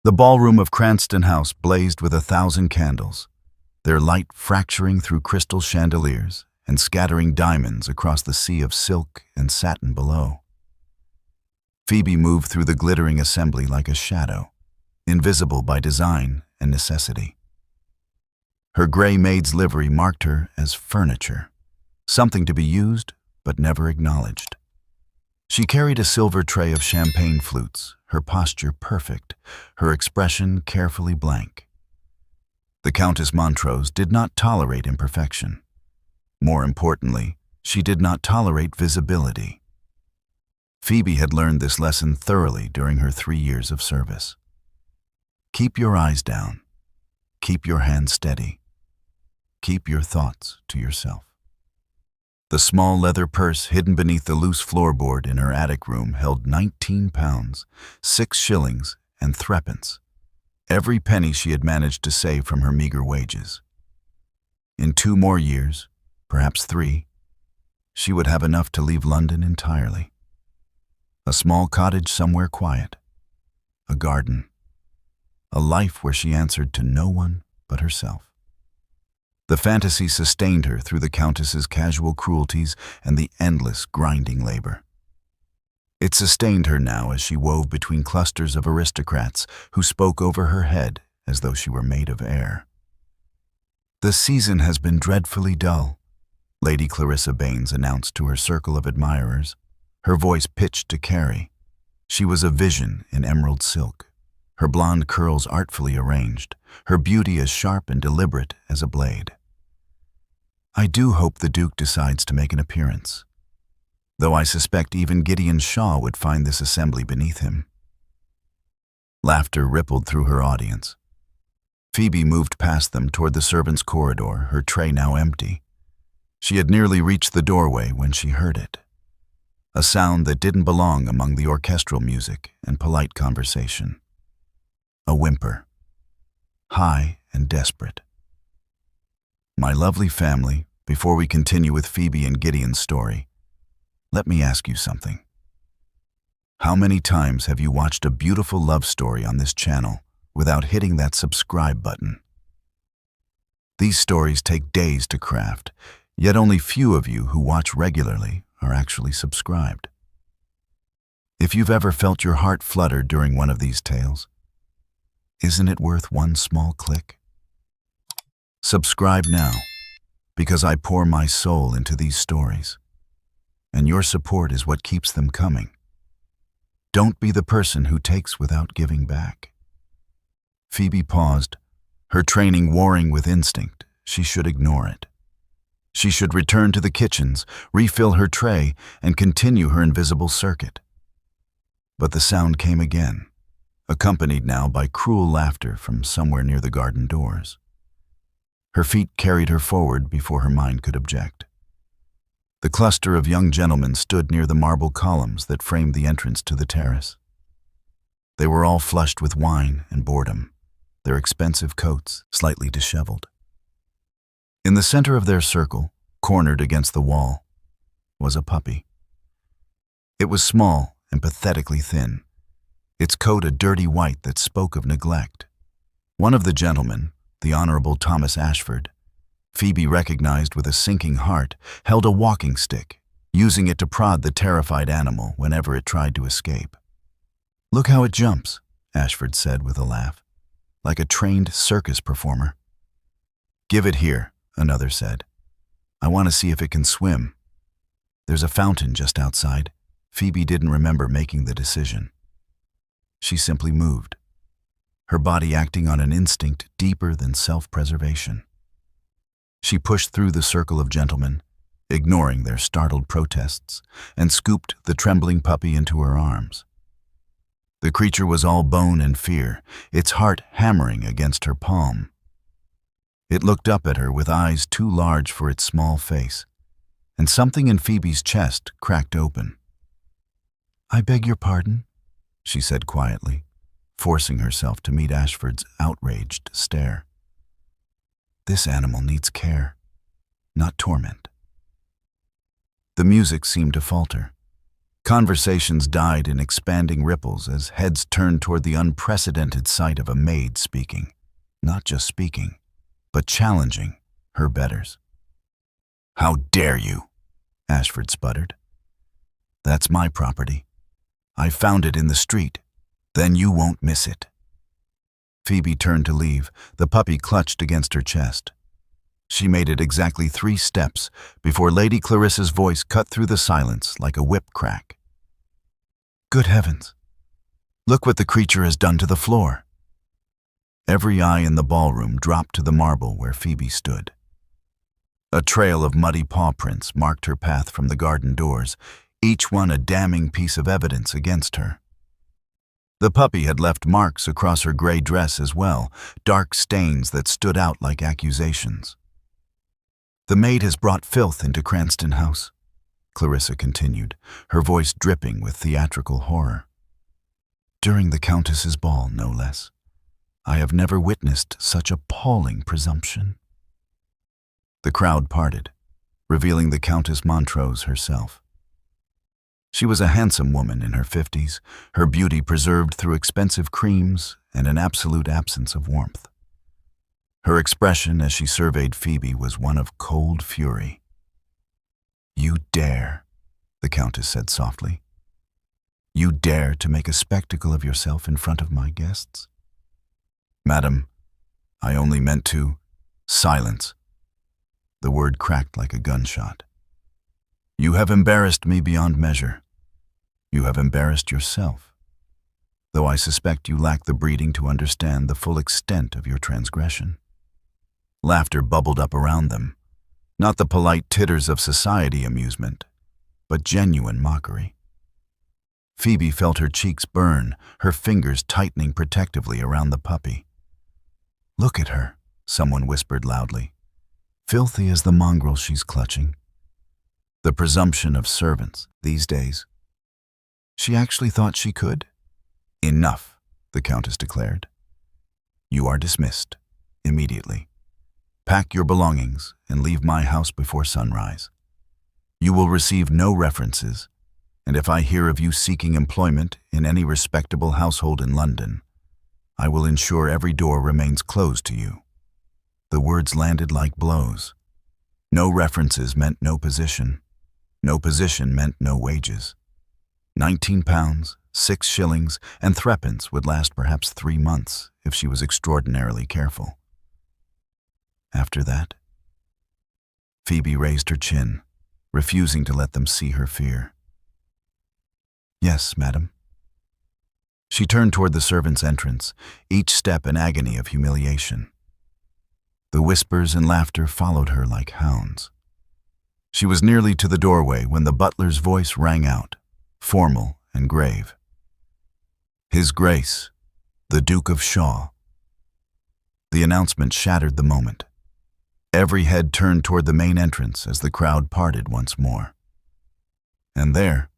The ballroom of Cranston House blazed with 1,000 candles, their light fracturing through crystal chandeliers and scattering diamonds across the sea of silk and satin below. Phoebe moved through the glittering assembly like a shadow, invisible by design and necessity. Her gray maid's livery marked her as furniture, something to be used but never acknowledged. She carried a silver tray of champagne flutes, her posture perfect, her expression carefully blank. The Countess Montrose did not tolerate imperfection. More importantly, she did not tolerate visibility. Phoebe had learned this lesson thoroughly during her 3 years of service. Keep your eyes down. Keep your hands steady. Keep your thoughts to yourself. The small leather purse hidden beneath the loose floorboard in her attic room held 19 pounds, 6 shillings, and threepence, every penny she had managed to save from her meager wages. In 2 more years, perhaps 3, she would have enough to leave London entirely. A small cottage somewhere quiet, a garden, a life where she answered to no one but herself. The fantasy sustained her through the Countess's casual cruelties and the endless grinding labor. It sustained her now as she wove between clusters of aristocrats who spoke over her head as though she were made of air. "The season has been dreadfully dull," Lady Clarissa Baines announced to her circle of admirers, her voice pitched to Carrie. She was a vision in emerald silk, her blonde curls artfully arranged, her beauty as sharp and deliberate as a blade. "I do hope the Duke decides to make an appearance, though I suspect even Gideon Shaw would find this assembly beneath him." Laughter rippled through her audience. Phoebe moved past them toward the servants' corridor, her tray now empty. She had nearly reached the doorway when she heard it, a sound that didn't belong among the orchestral music and polite conversation. A whimper, high and desperate. "My lovely family, before we continue with Phoebe and Gideon's story, let me ask you something. How many times have you watched a beautiful love story on this channel without hitting that subscribe button? These stories take days to craft, yet only few of you who watch regularly are actually subscribed. If you've ever felt your heart flutter during one of these tales, isn't it worth one small click? Subscribe now, because I pour my soul into these stories, and your support is what keeps them coming. Don't be the person who takes without giving back." Phoebe paused, her training warring with instinct. She should ignore it. She should return to the kitchens, refill her tray, and continue her invisible circuit. But the sound came again, accompanied now by cruel laughter from somewhere near the garden doors. Her feet carried her forward before her mind could object. The cluster of young gentlemen stood near the marble columns that framed the entrance to the terrace. They were all flushed with wine and boredom, their expensive coats slightly disheveled. In the center of their circle, cornered against the wall, was a puppy. It was small and pathetically thin, its coat a dirty white that spoke of neglect. One of the gentlemen, the Honorable Thomas Ashford, Phoebe recognized with a sinking heart, held a walking stick, using it to prod the terrified animal whenever it tried to escape. "Look how it jumps," Ashford said with a laugh, "like a trained circus performer." "Give it here," another said. "I want to see if it can swim." There's a fountain just outside. Phoebe didn't remember making the decision. She simply moved, her body acting on an instinct deeper than self-preservation. She pushed through the circle of gentlemen, ignoring their startled protests, and scooped the trembling puppy into her arms. The creature was all bone and fear, its heart hammering against her palm. It looked up at her with eyes too large for its small face, and something in Phoebe's chest cracked open. "I beg your pardon," she said quietly, forcing herself to meet Ashford's outraged stare. "This animal needs care, not torment." The music seemed to falter. Conversations died in expanding ripples as heads turned toward the unprecedented sight of a maid speaking. Not just speaking, but challenging her betters. "How dare you?" Ashford sputtered. "That's my property. I found it in the street. Then you won't miss it." Phoebe turned to leave, the puppy clutched against her chest. She made it exactly 3 steps before Lady Clarissa's voice cut through the silence like a whip crack. "Good heavens! Look what the creature has done to the floor." Every eye in the ballroom dropped to the marble where Phoebe stood. A trail of muddy paw prints marked her path from the garden doors, each one a damning piece of evidence against her. The puppy had left marks across her gray dress as well, dark stains that stood out like accusations. "The maid has brought filth into Cranston House," Clarissa continued, her voice dripping with theatrical horror. "During the Countess's ball, no less. I have never witnessed such appalling presumption." The crowd parted, revealing the Countess Montrose herself. She was a handsome woman in her 50s, her beauty preserved through expensive creams and an absolute absence of warmth. Her expression as she surveyed Phoebe was one of cold fury. "You dare," the Countess said softly. "You dare to make a spectacle of yourself in front of my guests?" "Madam, I only meant to—" "Silence." The word cracked like a gunshot. "You have embarrassed me beyond measure. You have embarrassed yourself, though I suspect you lack the breeding to understand the full extent of your transgression." Laughter bubbled up around them, not the polite titters of society amusement, but genuine mockery. Phoebe felt her cheeks burn, her fingers tightening protectively around the puppy. "Look at her," someone whispered loudly. "Filthy as the mongrel she's clutching." The presumption of servants these days. She actually thought she could? "Enough," the Countess declared. "You are dismissed, immediately. Pack your belongings and leave my house before sunrise. You will receive no references, and if I hear of you seeking employment in any respectable household in London, I will ensure every door remains closed to you." The words landed like blows. No references meant no position. No position meant no wages. £19, 6 shillings, and threepence would last perhaps 3 months if she was extraordinarily careful. After that, Phoebe raised her chin, refusing to let them see her fear. "Yes, madam." She turned toward the servants' entrance, each step an agony of humiliation. The whispers and laughter followed her like hounds. She was nearly to the doorway when the butler's voice rang out, formal and grave. "His Grace, the Duke of Shaw." The announcement shattered the moment. Every head turned toward the main entrance as the crowd parted once more. And there,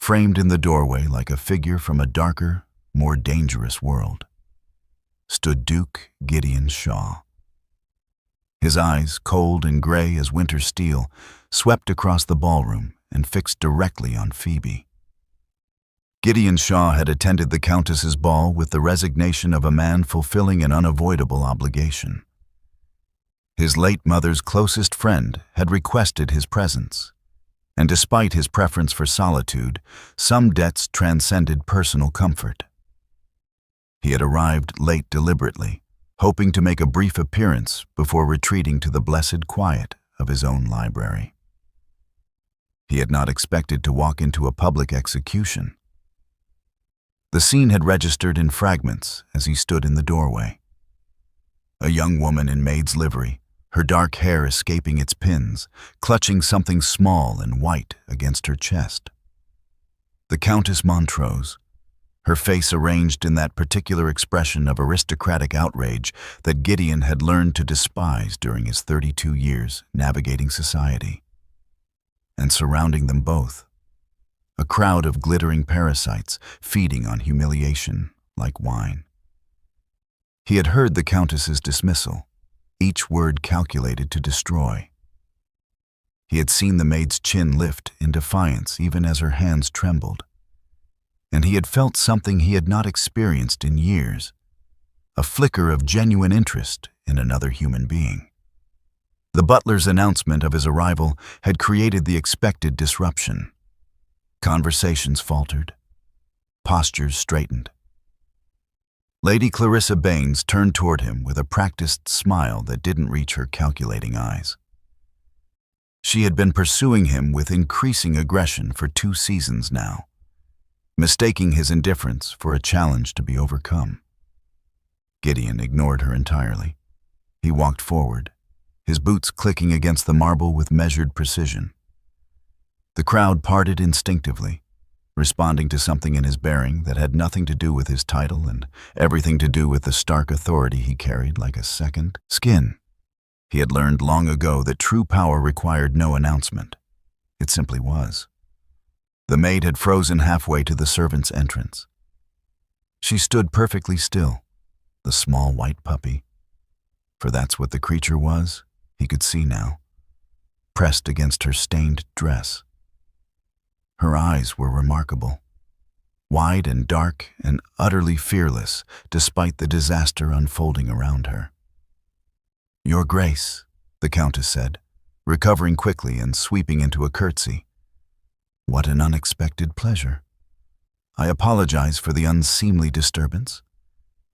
framed in the doorway like a figure from a darker, more dangerous world, stood Duke Gideon Shaw. His eyes, cold and gray as winter steel, swept across the ballroom and fixed directly on Phoebe. Gideon Shaw had attended the Countess's ball with the resignation of a man fulfilling an unavoidable obligation. His late mother's closest friend had requested his presence, and despite his preference for solitude, some debts transcended personal comfort. He had arrived late deliberately, hoping to make a brief appearance before retreating to the blessed quiet of his own library. He had not expected to walk into a public execution. The scene had registered in fragments as he stood in the doorway. A young woman in maid's livery, her dark hair escaping its pins, clutching something small and white against her chest. The Countess Montrose, her face arranged in that particular expression of aristocratic outrage that Gideon had learned to despise during his 32 years navigating society. And surrounding them both, a crowd of glittering parasites feeding on humiliation like wine. He had heard the Countess's dismissal, each word calculated to destroy. He had seen the maid's chin lift in defiance even as her hands trembled. And he had felt something he had not experienced in years, a flicker of genuine interest in another human being. The butler's announcement of his arrival had created the expected disruption. Conversations faltered. Postures straightened. Lady Clarissa Baines turned toward him with a practiced smile that didn't reach her calculating eyes. She had been pursuing him with increasing aggression for 2 seasons now, mistaking his indifference for a challenge to be overcome. Gideon ignored her entirely. He walked forward, his boots clicking against the marble with measured precision. The crowd parted instinctively, responding to something in his bearing that had nothing to do with his title and everything to do with the stark authority he carried like a second skin. He had learned long ago that true power required no announcement. It simply was. The maid had frozen halfway to the servant's entrance. She stood perfectly still, the small white puppy. For that's what the creature was, he could see now, pressed against her stained dress. Her eyes were remarkable, wide and dark and utterly fearless despite the disaster unfolding around her. "Your Grace," the Countess said, recovering quickly and sweeping into a curtsy. "What an unexpected pleasure. I apologize for the unseemly disturbance.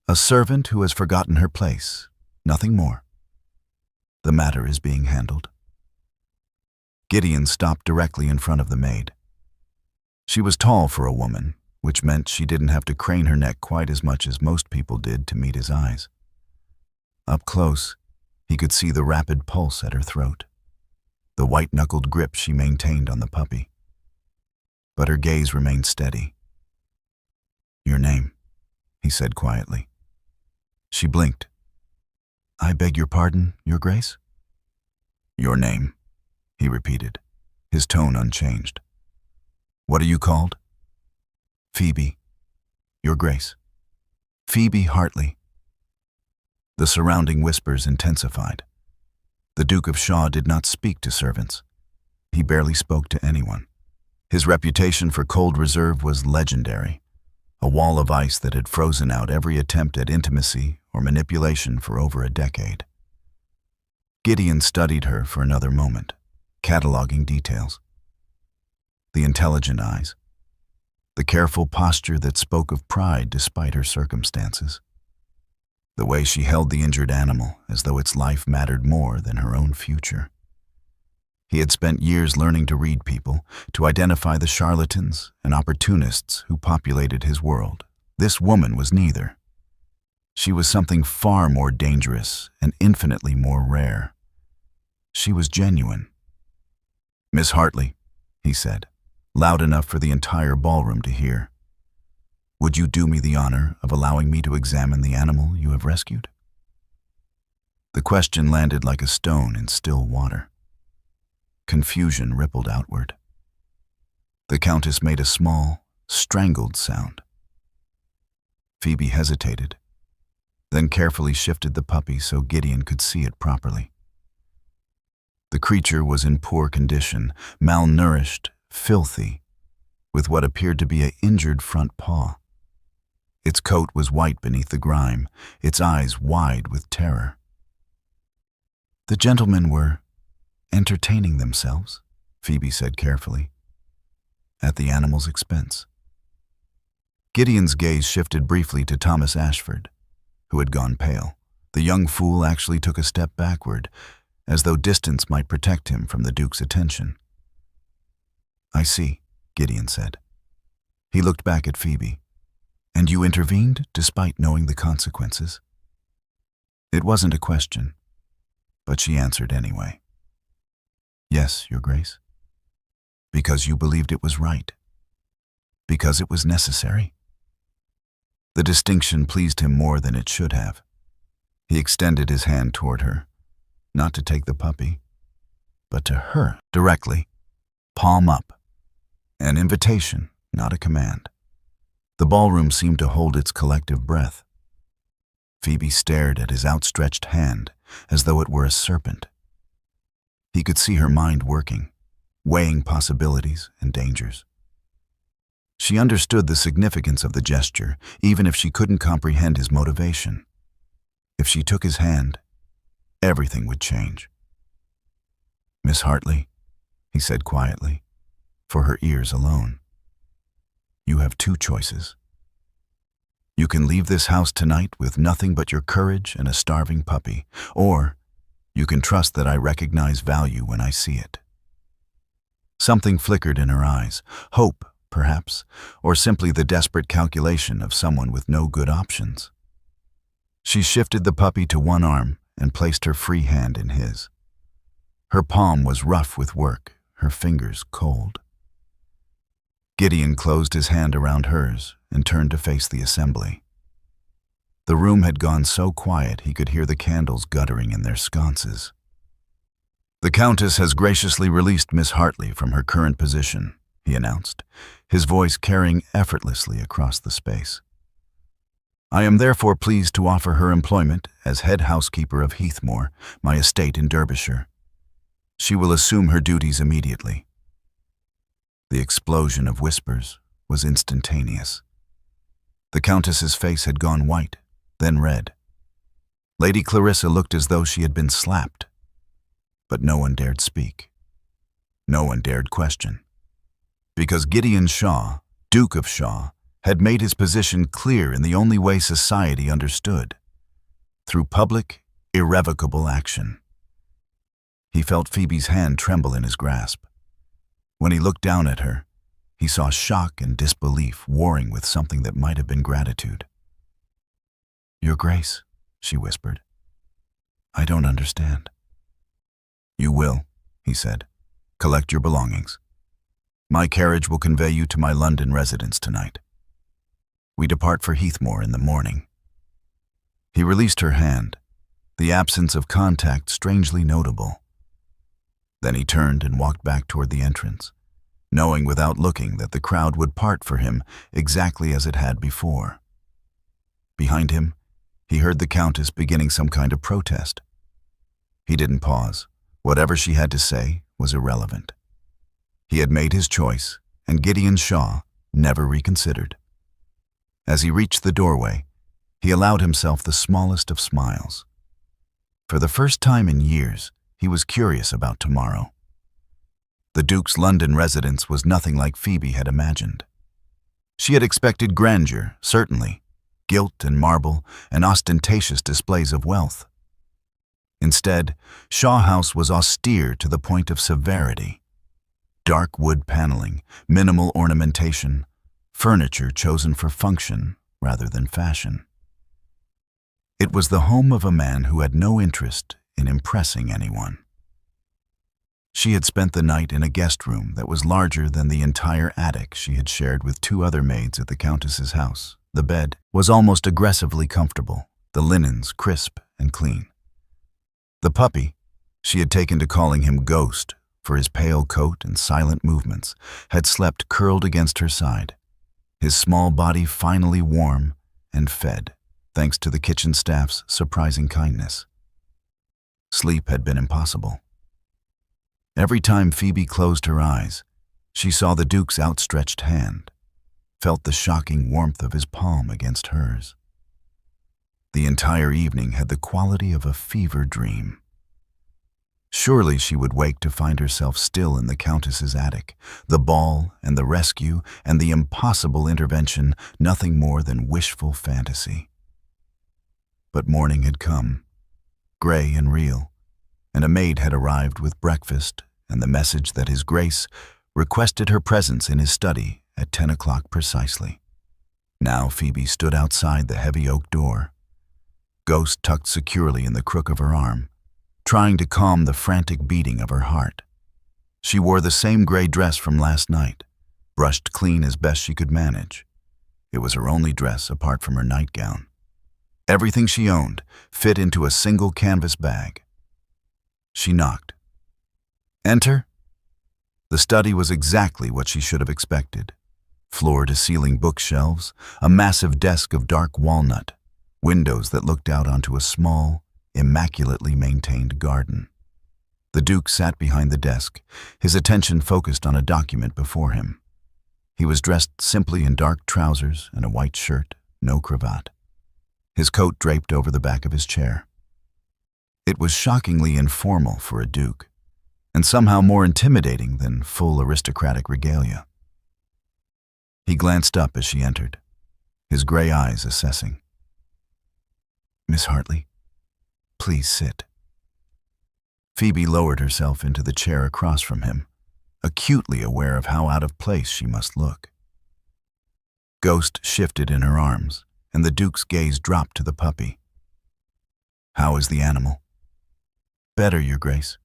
A servant who has forgotten her place, nothing more. The matter is being handled." Gideon stopped directly in front of the maid. She was tall for a woman, which meant she didn't have to crane her neck quite as much as most people did to meet his eyes. Up close, he could see the rapid pulse at her throat, the white-knuckled grip she maintained on the puppy. But her gaze remained steady. "Your name," he said quietly. She blinked. "I beg your pardon, Your Grace?" "Your name," he repeated, his tone unchanged. "What are you called?" "Phoebe, Your Grace. Phoebe Hartley." The surrounding whispers intensified. The Duke of Shaw did not speak to servants. He barely spoke to anyone. His reputation for cold reserve was legendary, a wall of ice that had frozen out every attempt at intimacy or manipulation for over a decade. Gideon studied her for another moment, cataloging details. The intelligent eyes, the careful posture that spoke of pride despite her circumstances, the way she held the injured animal as though its life mattered more than her own future. He had spent years learning to read people, to identify the charlatans and opportunists who populated his world. This woman was neither. She was something far more dangerous and infinitely more rare. She was genuine. "Miss Hartley," he said, loud enough for the entire ballroom to hear, "would you do me the honor of allowing me to examine the animal you have rescued?" The question landed like a stone in still water. Confusion rippled outward. The Countess made a small, strangled sound. Phoebe hesitated, then carefully shifted the puppy so Gideon could see it properly. The creature was in poor condition, malnourished, filthy, with what appeared to be an injured front paw. Its coat was white beneath the grime, its eyes wide with terror. "The gentlemen were entertaining themselves," Phoebe said carefully, "at the animal's expense." Gideon's gaze shifted briefly to Thomas Ashford, who had gone pale. The young fool actually took a step backward, as though distance might protect him from the Duke's attention. "I see," Gideon said. He looked back at Phoebe. "And you intervened despite knowing the consequences?" It wasn't a question, but she answered anyway. "Yes, Your Grace. Because you believed it was right. Because it was necessary." The distinction pleased him more than it should have. He extended his hand toward her, not to take the puppy, but to her directly, palm up. An invitation, not a command. The ballroom seemed to hold its collective breath. Phoebe stared at his outstretched hand as though it were a serpent. He could see her mind working, weighing possibilities and dangers. She understood the significance of the gesture, even if she couldn't comprehend his motivation. If she took his hand, everything would change. "Miss Hartley," he said quietly, for her ears alone, "you have two choices. You can leave this house tonight with nothing but your courage and a starving puppy, or you can trust that I recognize value when I see it." Something flickered in her eyes, hope, perhaps, or simply the desperate calculation of someone with no good options. She shifted the puppy to one arm and placed her free hand in his. Her palm was rough with work, her fingers cold. Gideon closed his hand around hers and turned to face the assembly. The room had gone so quiet he could hear the candles guttering in their sconces. "The Countess has graciously released Miss Hartley from her current position," he announced, his voice carrying effortlessly across the space. "I am therefore pleased to offer her employment as head housekeeper of Heathmoor, my estate in Derbyshire. She will assume her duties immediately." The explosion of whispers was instantaneous. The Countess's face had gone white, then red. Lady Clarissa looked as though she had been slapped. But no one dared speak. No one dared question. Because Gideon Shaw, Duke of Shaw, had made his position clear in the only way society understood, through public, irrevocable action. He felt Phoebe's hand tremble in his grasp. When he looked down at her, he saw shock and disbelief warring with something that might have been gratitude. "Your Grace," she whispered, "I don't understand." "You will," he said. "Collect your belongings. My carriage will convey you to my London residence tonight. We depart for Heathmoor in the morning." He released her hand, the absence of contact strangely notable. Then he turned and walked back toward the entrance, knowing without looking that the crowd would part for him exactly as it had before. Behind him, he heard the Countess beginning some kind of protest. He didn't pause. Whatever she had to say was irrelevant. He had made his choice, and Gideon Shaw never reconsidered. As he reached the doorway, he allowed himself the smallest of smiles. For the first time in years, he was curious about tomorrow. The Duke's London residence was nothing like Phoebe had imagined. She had expected grandeur, certainly, gilt and marble, and ostentatious displays of wealth. Instead, Shaw House was austere to the point of severity. Dark wood paneling, minimal ornamentation, furniture chosen for function rather than fashion. It was the home of a man who had no interest in impressing anyone. She had spent the night in a guest room that was larger than the entire attic she had shared with two other maids at the Countess's house. The bed was almost aggressively comfortable, the linens crisp and clean. The puppy, she had taken to calling him Ghost for his pale coat and silent movements, had slept curled against her side, his small body finally warm and fed, thanks to the kitchen staff's surprising kindness. Sleep had been impossible. Every time Phoebe closed her eyes, she saw the Duke's outstretched hand, felt the shocking warmth of his palm against hers. The entire evening had the quality of a fever dream. Surely she would wake to find herself still in the Countess's attic, the ball and the rescue and the impossible intervention nothing more than wishful fantasy. But morning had come, gray and real, and a maid had arrived with breakfast and the message that His Grace requested her presence in his study at 10 o'clock precisely. Now Phoebe stood outside the heavy oak door, Ghost tucked securely in the crook of her arm, trying to calm the frantic beating of her heart. She wore the same gray dress from last night, brushed clean as best she could manage. It was her only dress apart from her nightgown. Everything she owned fit into a single canvas bag. She knocked. "Enter?" The study was exactly what she should have expected. Floor-to-ceiling bookshelves, a massive desk of dark walnut, windows that looked out onto a small, immaculately maintained garden. The Duke sat behind the desk, his attention focused on a document before him. He was dressed simply in dark trousers and a white shirt, no cravat. His coat draped over the back of his chair. It was shockingly informal for a duke, and somehow more intimidating than full aristocratic regalia. He glanced up as she entered, his gray eyes assessing. "Miss Hartley, please sit." Phoebe lowered herself into the chair across from him, acutely aware of how out of place she must look. Ghost shifted in her arms, and the Duke's gaze dropped to the puppy. "How is the animal?" "Better, Your Grace.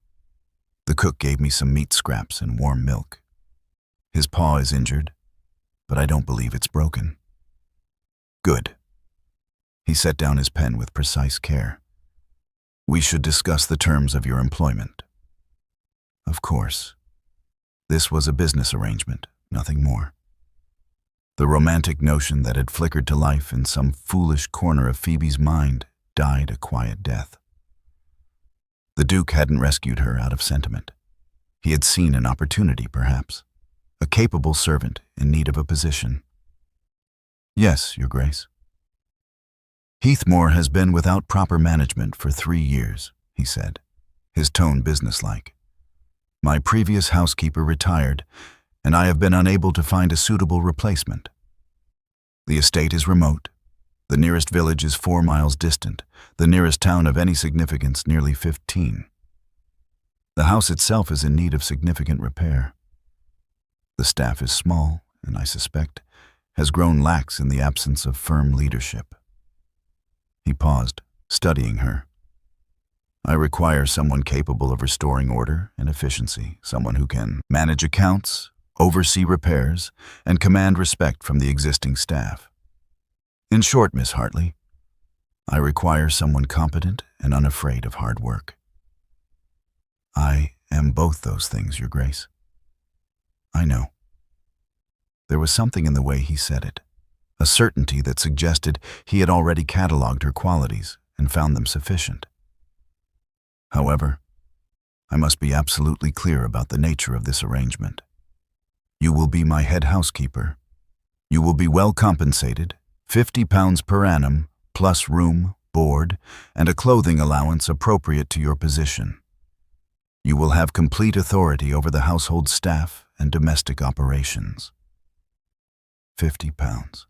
The cook gave me some meat scraps and warm milk. His paw is injured, but I don't believe it's broken." "Good." He set down his pen with precise care. "We should discuss the terms of your employment." Of course. This was a business arrangement, nothing more. The romantic notion that had flickered to life in some foolish corner of Phoebe's mind died a quiet death. The Duke hadn't rescued her out of sentiment. He had seen an opportunity, perhaps. A capable servant in need of a position. "Yes, Your Grace." "Heathmore has been without proper management for 3 years," he said, his tone businesslike. "My previous housekeeper retired, and I have been unable to find a suitable replacement. The estate is remote. The nearest village is 4 miles distant, the nearest town of any significance nearly 15. The house itself is in need of significant repair. The staff is small, and I suspect has grown lax in the absence of firm leadership." He paused, studying her. "I require someone capable of restoring order and efficiency, someone who can manage accounts, oversee repairs, and command respect from the existing staff. In short, Miss Hartley, I require someone competent and unafraid of hard work." "I am both those things, Your Grace." "I know." There was something in the way he said it, a certainty that suggested he had already catalogued her qualities and found them sufficient. "However, I must be absolutely clear about the nature of this arrangement. You will be my head housekeeper. You will be well compensated, £50 per annum, plus room, board, and a clothing allowance appropriate to your position. You will have complete authority over the household staff and domestic operations." £50.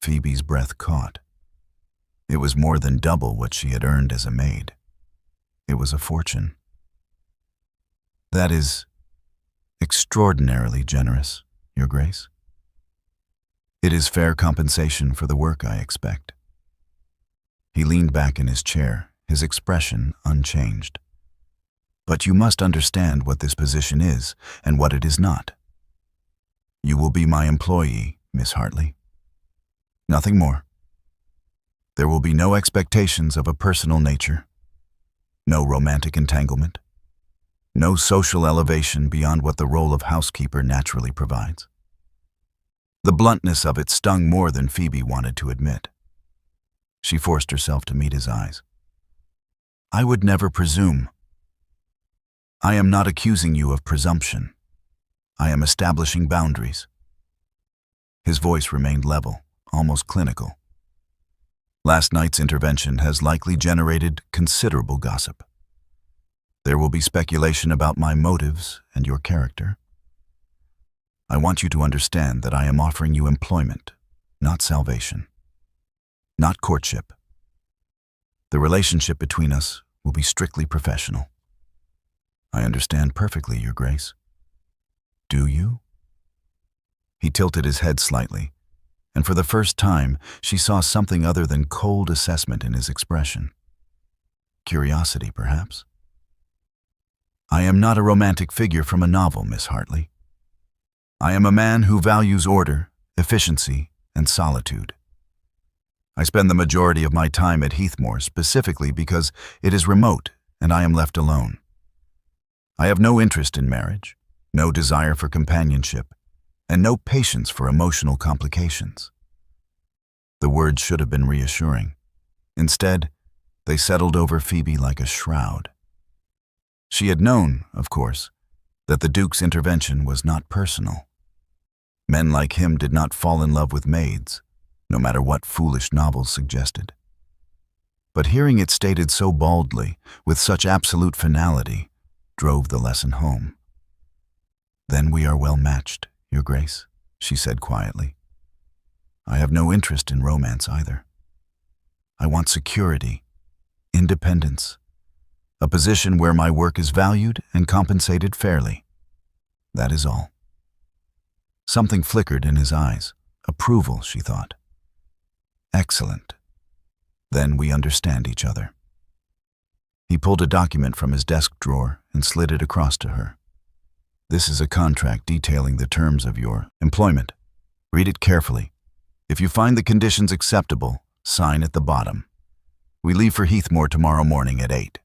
Phoebe's breath caught. It was more than double what she had earned as a maid. It was a fortune. "That is extraordinarily generous, Your Grace." "It is fair compensation for the work I expect." He leaned back in his chair, his expression unchanged. "But you must understand what this position is and what it is not. You will be my employee, Miss Hartley. Nothing more. There will be no expectations of a personal nature, no romantic entanglement, no social elevation beyond what the role of housekeeper naturally provides." The bluntness of it stung more than Phoebe wanted to admit. She forced herself to meet his eyes. "I would never presume. I am not accusing you of presumption. I am establishing boundaries." His voice remained level, almost clinical. "Last night's intervention has likely generated considerable gossip. There will be speculation about my motives and your character. I want you to understand that I am offering you employment, not salvation, not courtship. The relationship between us will be strictly professional." "I understand perfectly, Your Grace." "Do you?" He tilted his head slightly, and for the first time she saw something other than cold assessment in his expression. Curiosity, perhaps. "I am not a romantic figure from a novel, Miss Hartley. I am a man who values order, efficiency, and solitude. I spend the majority of my time at Heathmore specifically because it is remote and I am left alone. I have no interest in marriage, no desire for companionship, and no patience for emotional complications." The words should have been reassuring. Instead, they settled over Phoebe like a shroud. She had known, of course, that the Duke's intervention was not personal. Men like him did not fall in love with maids, no matter what foolish novels suggested. But hearing it stated so baldly, with such absolute finality, drove the lesson home. "Then we are well matched, Your Grace," she said quietly. "I have no interest in romance either. I want security, independence, a position where my work is valued and compensated fairly. That is all." Something flickered in his eyes. Approval, she thought. Excellent. Then we understand each other. He pulled a document from his desk drawer and slid it across to her. "This is a contract detailing the terms of your employment. Read it carefully. If you find the conditions acceptable, sign at the bottom. We leave for Heathmoor tomorrow morning at 8.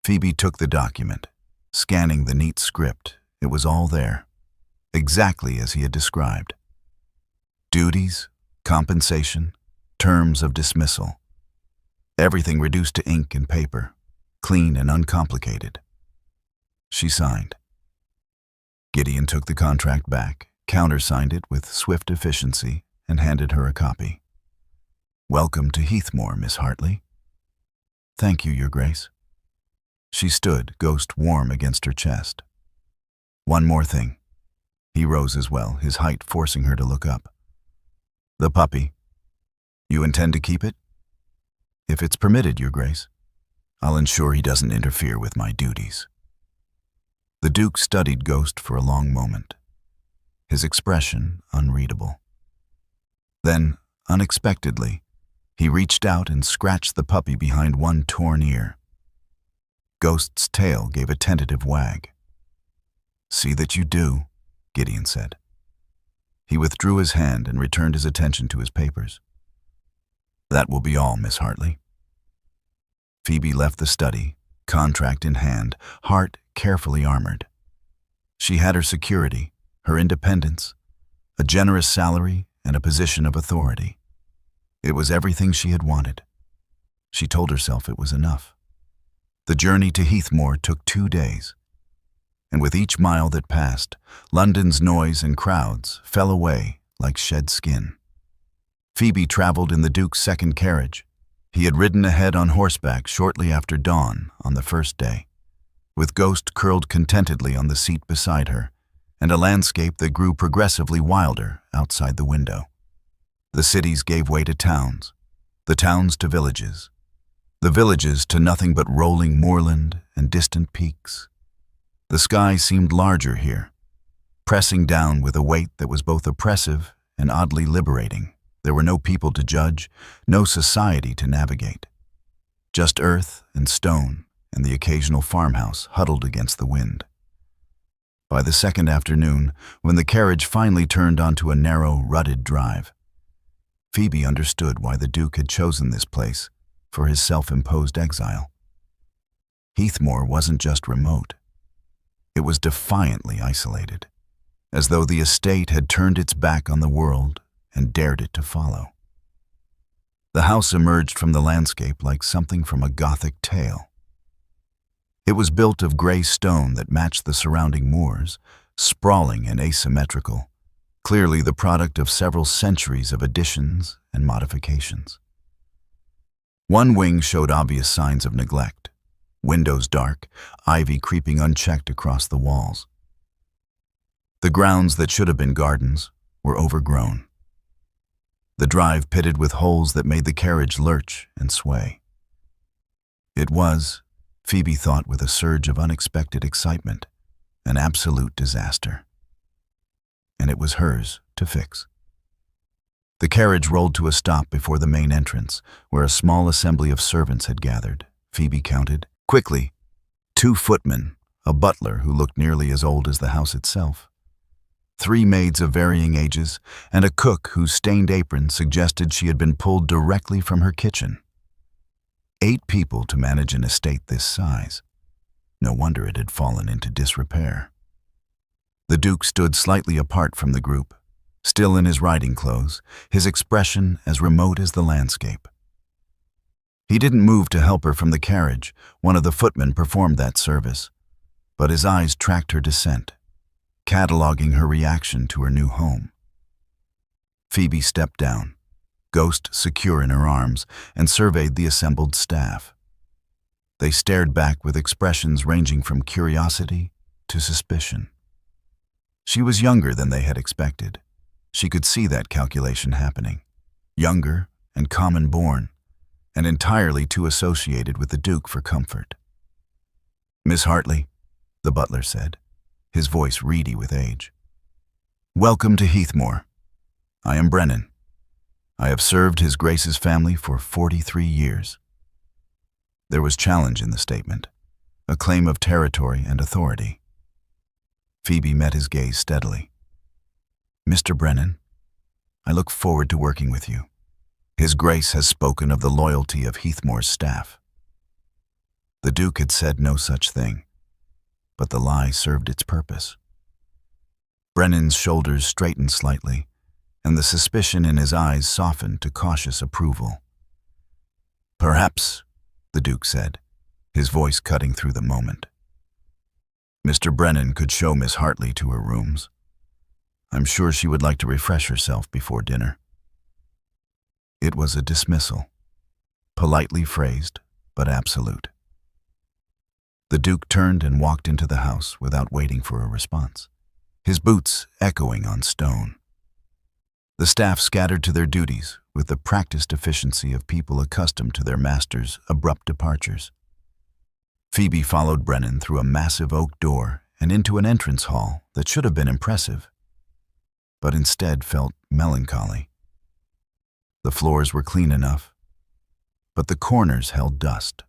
Phoebe took the document. Scanning the neat script, it was all there, exactly as he had described. Duties, compensation, terms of dismissal. Everything reduced to ink and paper, clean and uncomplicated. She signed. Gideon took the contract back, countersigned it with swift efficiency, and handed her a copy. "Welcome to Heathmoor, Miss Hartley." "Thank you, Your Grace." She stood, ghost warm against her chest. "One more thing." He rose as well, his height forcing her to look up. "The puppy. You intend to keep it?" "If it's permitted, Your Grace. I'll ensure he doesn't interfere with my duties." The Duke studied Ghost for a long moment, his expression unreadable. Then, unexpectedly, he reached out and scratched the puppy behind one torn ear. Ghost's tail gave a tentative wag. "See that you do," Gideon said. He withdrew his hand and returned his attention to his papers. "That will be all, Miss Hartley." Phoebe left the study, contract in hand, heart carefully armored. She had her security, her independence, a generous salary, and a position of authority. It was everything she had wanted. She told herself it was enough. The journey to Heathmoor took 2 days, and with each mile that passed, London's noise and crowds fell away like shed skin. Phoebe traveled in the Duke's second carriage. He had ridden ahead on horseback shortly after dawn on the first day, with Ghost curled contentedly on the seat beside her, and a landscape that grew progressively wilder outside the window. The cities gave way to towns, the towns to villages, the villages to nothing but rolling moorland and distant peaks. The sky seemed larger here, pressing down with a weight that was both oppressive and oddly liberating. There were no people to judge, no society to navigate. Just earth and stone and the occasional farmhouse huddled against the wind. By the second afternoon, when the carriage finally turned onto a narrow, rutted drive, Phoebe understood why the Duke had chosen this place for his self-imposed exile. Heathmoor wasn't just remote. It was defiantly isolated, as though the estate had turned its back on the world and dared it to follow. The house emerged from the landscape like something from a Gothic tale. It was built of gray stone that matched the surrounding moors, sprawling and asymmetrical, clearly the product of several centuries of additions and modifications. One wing showed obvious signs of neglect, windows dark, ivy creeping unchecked across the walls. The grounds that should have been gardens were overgrown. The drive pitted with holes that made the carriage lurch and sway. It was, Phoebe thought with a surge of unexpected excitement, an absolute disaster. And it was hers to fix. The carriage rolled to a stop before the main entrance, where a small assembly of servants had gathered. Phoebe counted. Quickly, 2 footmen, a butler who looked nearly as old as the house itself, 3 maids of varying ages, and a cook whose stained apron suggested she had been pulled directly from her kitchen. 8 people to manage an estate this size. No wonder it had fallen into disrepair. The Duke stood slightly apart from the group, still in his riding clothes, his expression as remote as the landscape. He didn't move to help her from the carriage. One of the footmen performed that service. But his eyes tracked her descent, cataloging her reaction to her new home. Phoebe stepped down, Ghost secure in her arms, and surveyed the assembled staff. They stared back with expressions ranging from curiosity to suspicion. She was younger than they had expected. She could see that calculation happening. Younger and common-born, and entirely too associated with the Duke for comfort. "Miss Hartley," the butler said, his voice reedy with age. "Welcome to Heathmoor. I am Brennan. I have served His Grace's family for 43 years. There was challenge in the statement, a claim of territory and authority. Phoebe met his gaze steadily. "Mr. Brennan, I look forward to working with you. His Grace has spoken of the loyalty of Heathmoor's staff." The Duke had said no such thing, but the lie served its purpose. Brennan's shoulders straightened slightly, and the suspicion in his eyes softened to cautious approval. "Perhaps," the Duke said, his voice cutting through the moment, "Mr. Brennan could show Miss Hartley to her rooms. I'm sure she would like to refresh herself before dinner." It was a dismissal, politely phrased, but absolute. The Duke turned and walked into the house without waiting for a response, his boots echoing on stone. The staff scattered to their duties with the practiced efficiency of people accustomed to their master's abrupt departures. Phoebe followed Brennan through a massive oak door and into an entrance hall that should have been impressive, but instead felt melancholy. The floors were clean enough, but the corners held dust.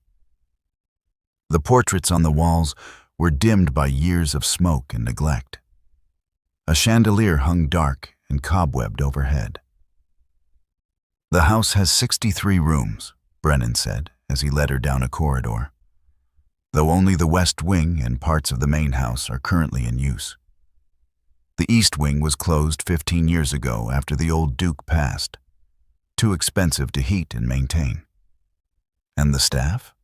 The portraits on the walls were dimmed by years of smoke and neglect. A chandelier hung dark and cobwebbed overhead. "The house has 63 rooms," Brennan said as he led her down a corridor, "though only the west wing and parts of the main house are currently in use. The east wing was closed 15 years ago after the old Duke passed. Too expensive to heat and maintain." "And the staff?"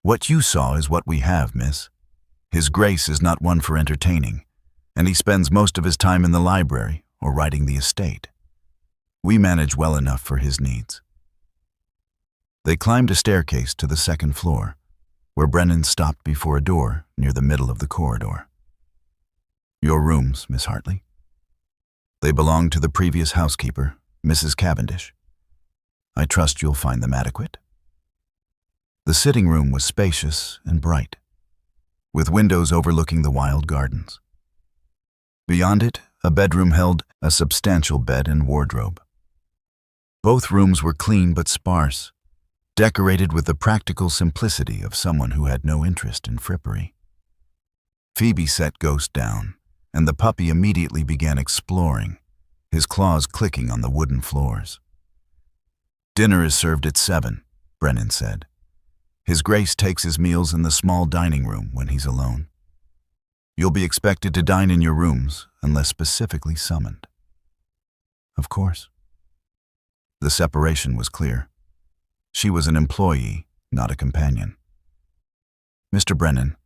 "What you saw is what we have, miss. His Grace is not one for entertaining, and he spends most of his time in the library or writing the estate. We manage well enough for his needs." They climbed a staircase to the second floor, where Brennan stopped before a door near the middle of the corridor. "Your rooms, Miss Hartley. They belong to the previous housekeeper, Mrs. Cavendish. I trust you'll find them adequate." The sitting room was spacious and bright, with windows overlooking the wild gardens. Beyond it, a bedroom held a substantial bed and wardrobe. Both rooms were clean but sparse, decorated with the practical simplicity of someone who had no interest in frippery. Phoebe set Ghost down, and the puppy immediately began exploring, his claws clicking on the wooden floors. "Dinner is served at 7, Brennan said. "His Grace takes his meals in the small dining room when he's alone. You'll be expected to dine in your rooms unless specifically summoned." "Of course." The separation was clear. She was an employee, not a companion. "Mr. Brennan,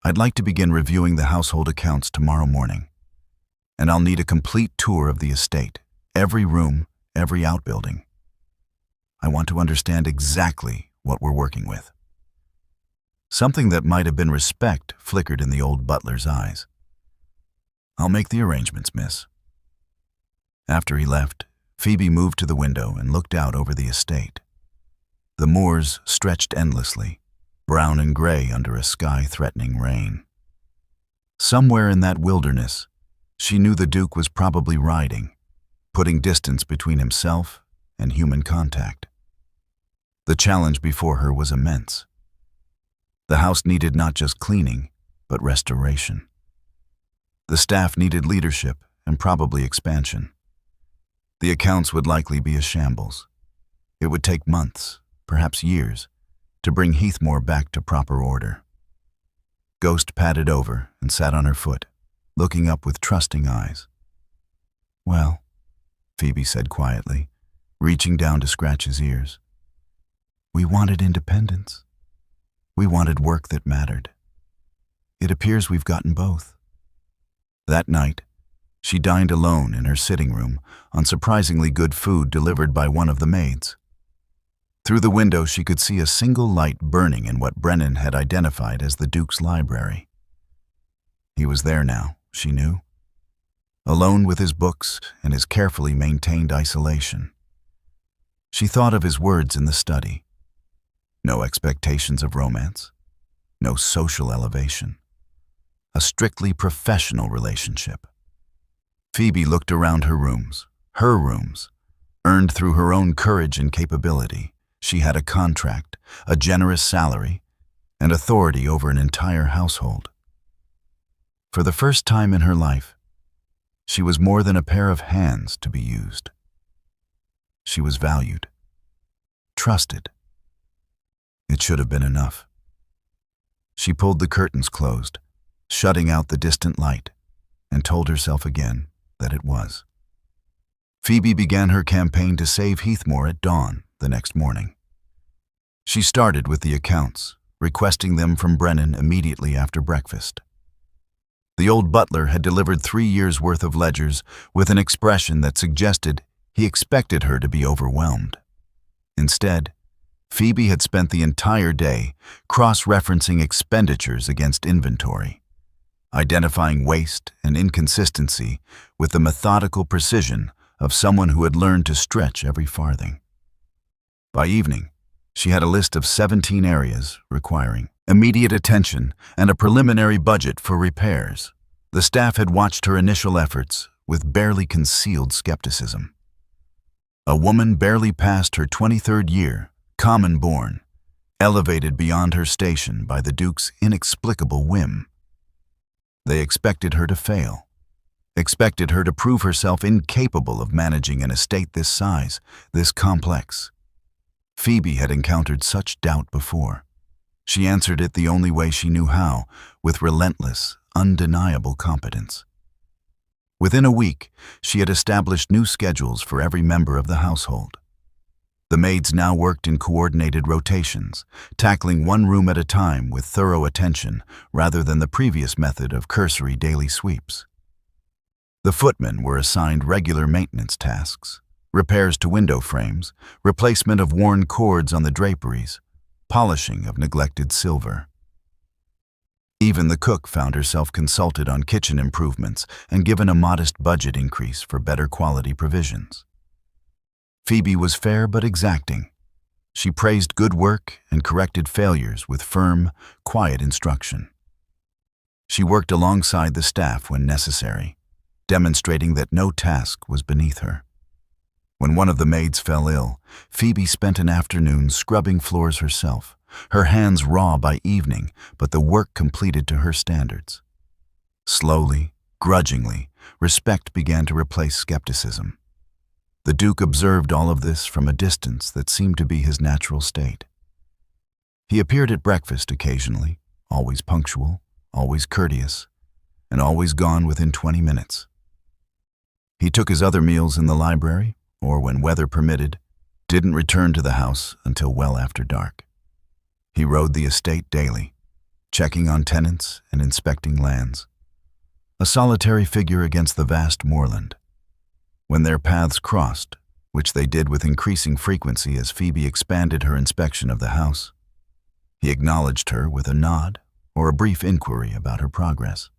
I'd like to begin reviewing the household accounts tomorrow morning, and I'll need a complete tour of the estate, every room, every outbuilding. I want to understand exactly what we're working with." Something that might have been respect flickered in the old butler's eyes. "I'll make the arrangements, miss." After he left, Phoebe moved to the window and looked out over the estate. The moors stretched endlessly, brown and gray under a sky threatening rain. Somewhere in that wilderness, she knew the Duke was probably riding, putting distance between himself and human contact. The challenge before her was immense. The house needed not just cleaning, but restoration. The staff needed leadership and probably expansion. The accounts would likely be a shambles. It would take months, perhaps years, to bring Heathmoor back to proper order. Ghost padded over and sat on her foot, looking up with trusting eyes. "Well," Phoebe said quietly, reaching down to scratch his ears, We wanted independence. We wanted work that mattered. It appears we've gotten both. That night, she dined alone in her sitting room on surprisingly good food delivered by one of the maids. Through the window, she could see a single light burning in what Brennan had identified as the Duke's library. He was there now, she knew, alone with his books and his carefully maintained isolation. She thought of his words in the study. No expectations of romance, no social elevation. A strictly professional relationship. Phoebe looked around her rooms, earned through her own courage and capability. She had a contract, a generous salary, and authority over an entire household. For the first time in her life, she was more than a pair of hands to be used. She was valued, trusted. It should have been enough. She pulled the curtains closed, shutting out the distant light, and told herself again that it was. Phoebe began her campaign to save Heathmore at dawn the next morning. She started with the accounts, requesting them from Brennan immediately after breakfast. The old butler had delivered 3 years' worth of ledgers with an expression that suggested he expected her to be overwhelmed. Instead, Phoebe had spent the entire day cross-referencing expenditures against inventory, identifying waste and inconsistency with the methodical precision of someone who had learned to stretch every farthing. By evening, she had a list of 17 areas requiring immediate attention and a preliminary budget for repairs. The staff had watched her initial efforts with barely concealed skepticism. A woman barely past her 23rd year, common-born, elevated beyond her station by the Duke's inexplicable whim. They expected her to fail, expected her to prove herself incapable of managing an estate this size, this complex. Phoebe had encountered such doubt before. She answered it the only way she knew how, with relentless, undeniable competence. Within a week, she had established new schedules for every member of the household. The maids now worked in coordinated rotations, tackling one room at a time with thorough attention rather than the previous method of cursory daily sweeps. The footmen were assigned regular maintenance tasks, repairs to window frames, replacement of worn cords on the draperies, polishing of neglected silver. Even the cook found herself consulted on kitchen improvements and given a modest budget increase for better quality provisions. Phoebe was fair but exacting. She praised good work and corrected failures with firm, quiet instruction. She worked alongside the staff when necessary, demonstrating that no task was beneath her. When one of the maids fell ill, Phoebe spent an afternoon scrubbing floors herself, her hands raw by evening, but the work completed to her standards. Slowly, grudgingly, respect began to replace skepticism. The Duke observed all of this from a distance that seemed to be his natural state. He appeared at breakfast occasionally, always punctual, always courteous, and always gone within 20 minutes. He took his other meals in the library, or when weather permitted, didn't return to the house until well after dark. He rode the estate daily, checking on tenants and inspecting lands. A solitary figure against the vast moorland. When their paths crossed, which they did with increasing frequency as Phoebe expanded her inspection of the house, he acknowledged her with a nod or a brief inquiry about her progress.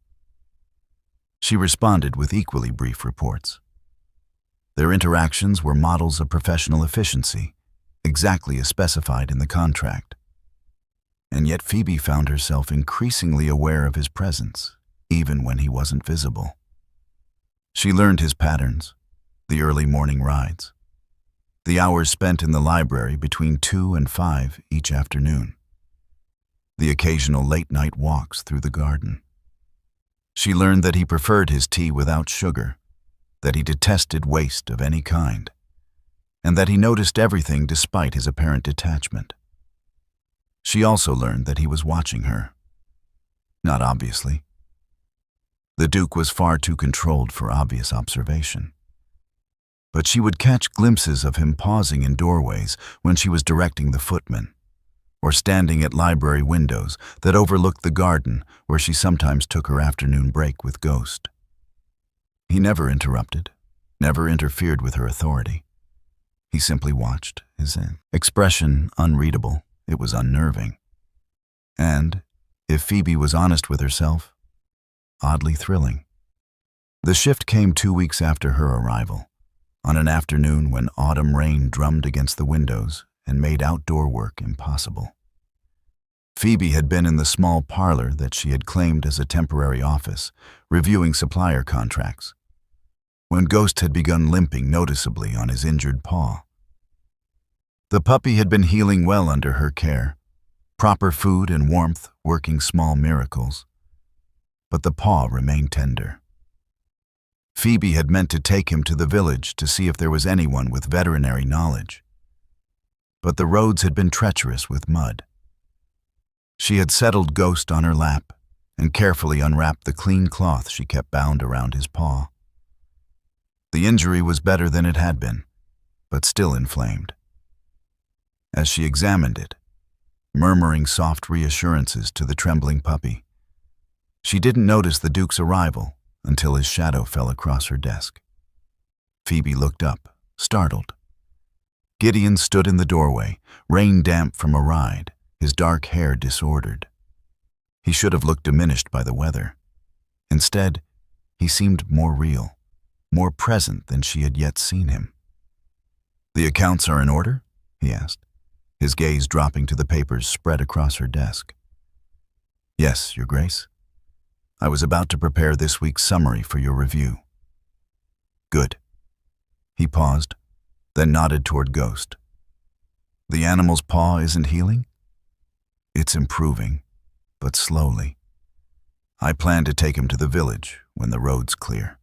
She responded with equally brief reports. Their interactions were models of professional efficiency, exactly as specified in the contract. And yet Phoebe found herself increasingly aware of his presence, even when he wasn't visible. She learned his patterns, the early morning rides, the hours spent in the library between 2 and 5 each afternoon, the occasional late-night walks through the garden. She learned that he preferred his tea without sugar, that he detested waste of any kind, and that he noticed everything despite his apparent detachment. She also learned that he was watching her. Not obviously. The Duke was far too controlled for obvious observation. but she would catch glimpses of him pausing in doorways when she was directing the footman, or standing at library windows that overlooked the garden where she sometimes took her afternoon break with Ghost. He never interrupted, never interfered with her authority. He simply watched, his expression unreadable. It was unnerving. And, if Phoebe was honest with herself, oddly thrilling. The shift came 2 weeks after her arrival, on an afternoon when autumn rain drummed against the windows and made outdoor work impossible. Phoebe had been in the small parlor that she had claimed as a temporary office, reviewing supplier contracts, when Ghost had begun limping noticeably on his injured paw. The puppy had been healing well under her care, proper food and warmth working small miracles, but the paw remained tender. Phoebe had meant to take him to the village to see if there was anyone with veterinary knowledge, but the roads had been treacherous with mud. She had settled Ghost on her lap and carefully unwrapped the clean cloth she kept bound around his paw. The injury was better than it had been, but still inflamed. As she examined it, murmuring soft reassurances to the trembling puppy, she didn't notice the Duke's arrival until his shadow fell across her desk. Phoebe looked up, startled. Gideon stood in the doorway, rain damp from a ride, his dark hair disordered. He should have looked diminished by the weather. Instead, he seemed more real, more present than she had yet seen him. "The accounts are in order?" he asked, his gaze dropping to the papers spread across her desk. "Yes, Your Grace. I was about to prepare this week's summary for your review." "Good." He paused, then nodded toward Ghost. "The animal's paw isn't healing?" "It's improving, but slowly. I plan to take him to the village when the road's clear."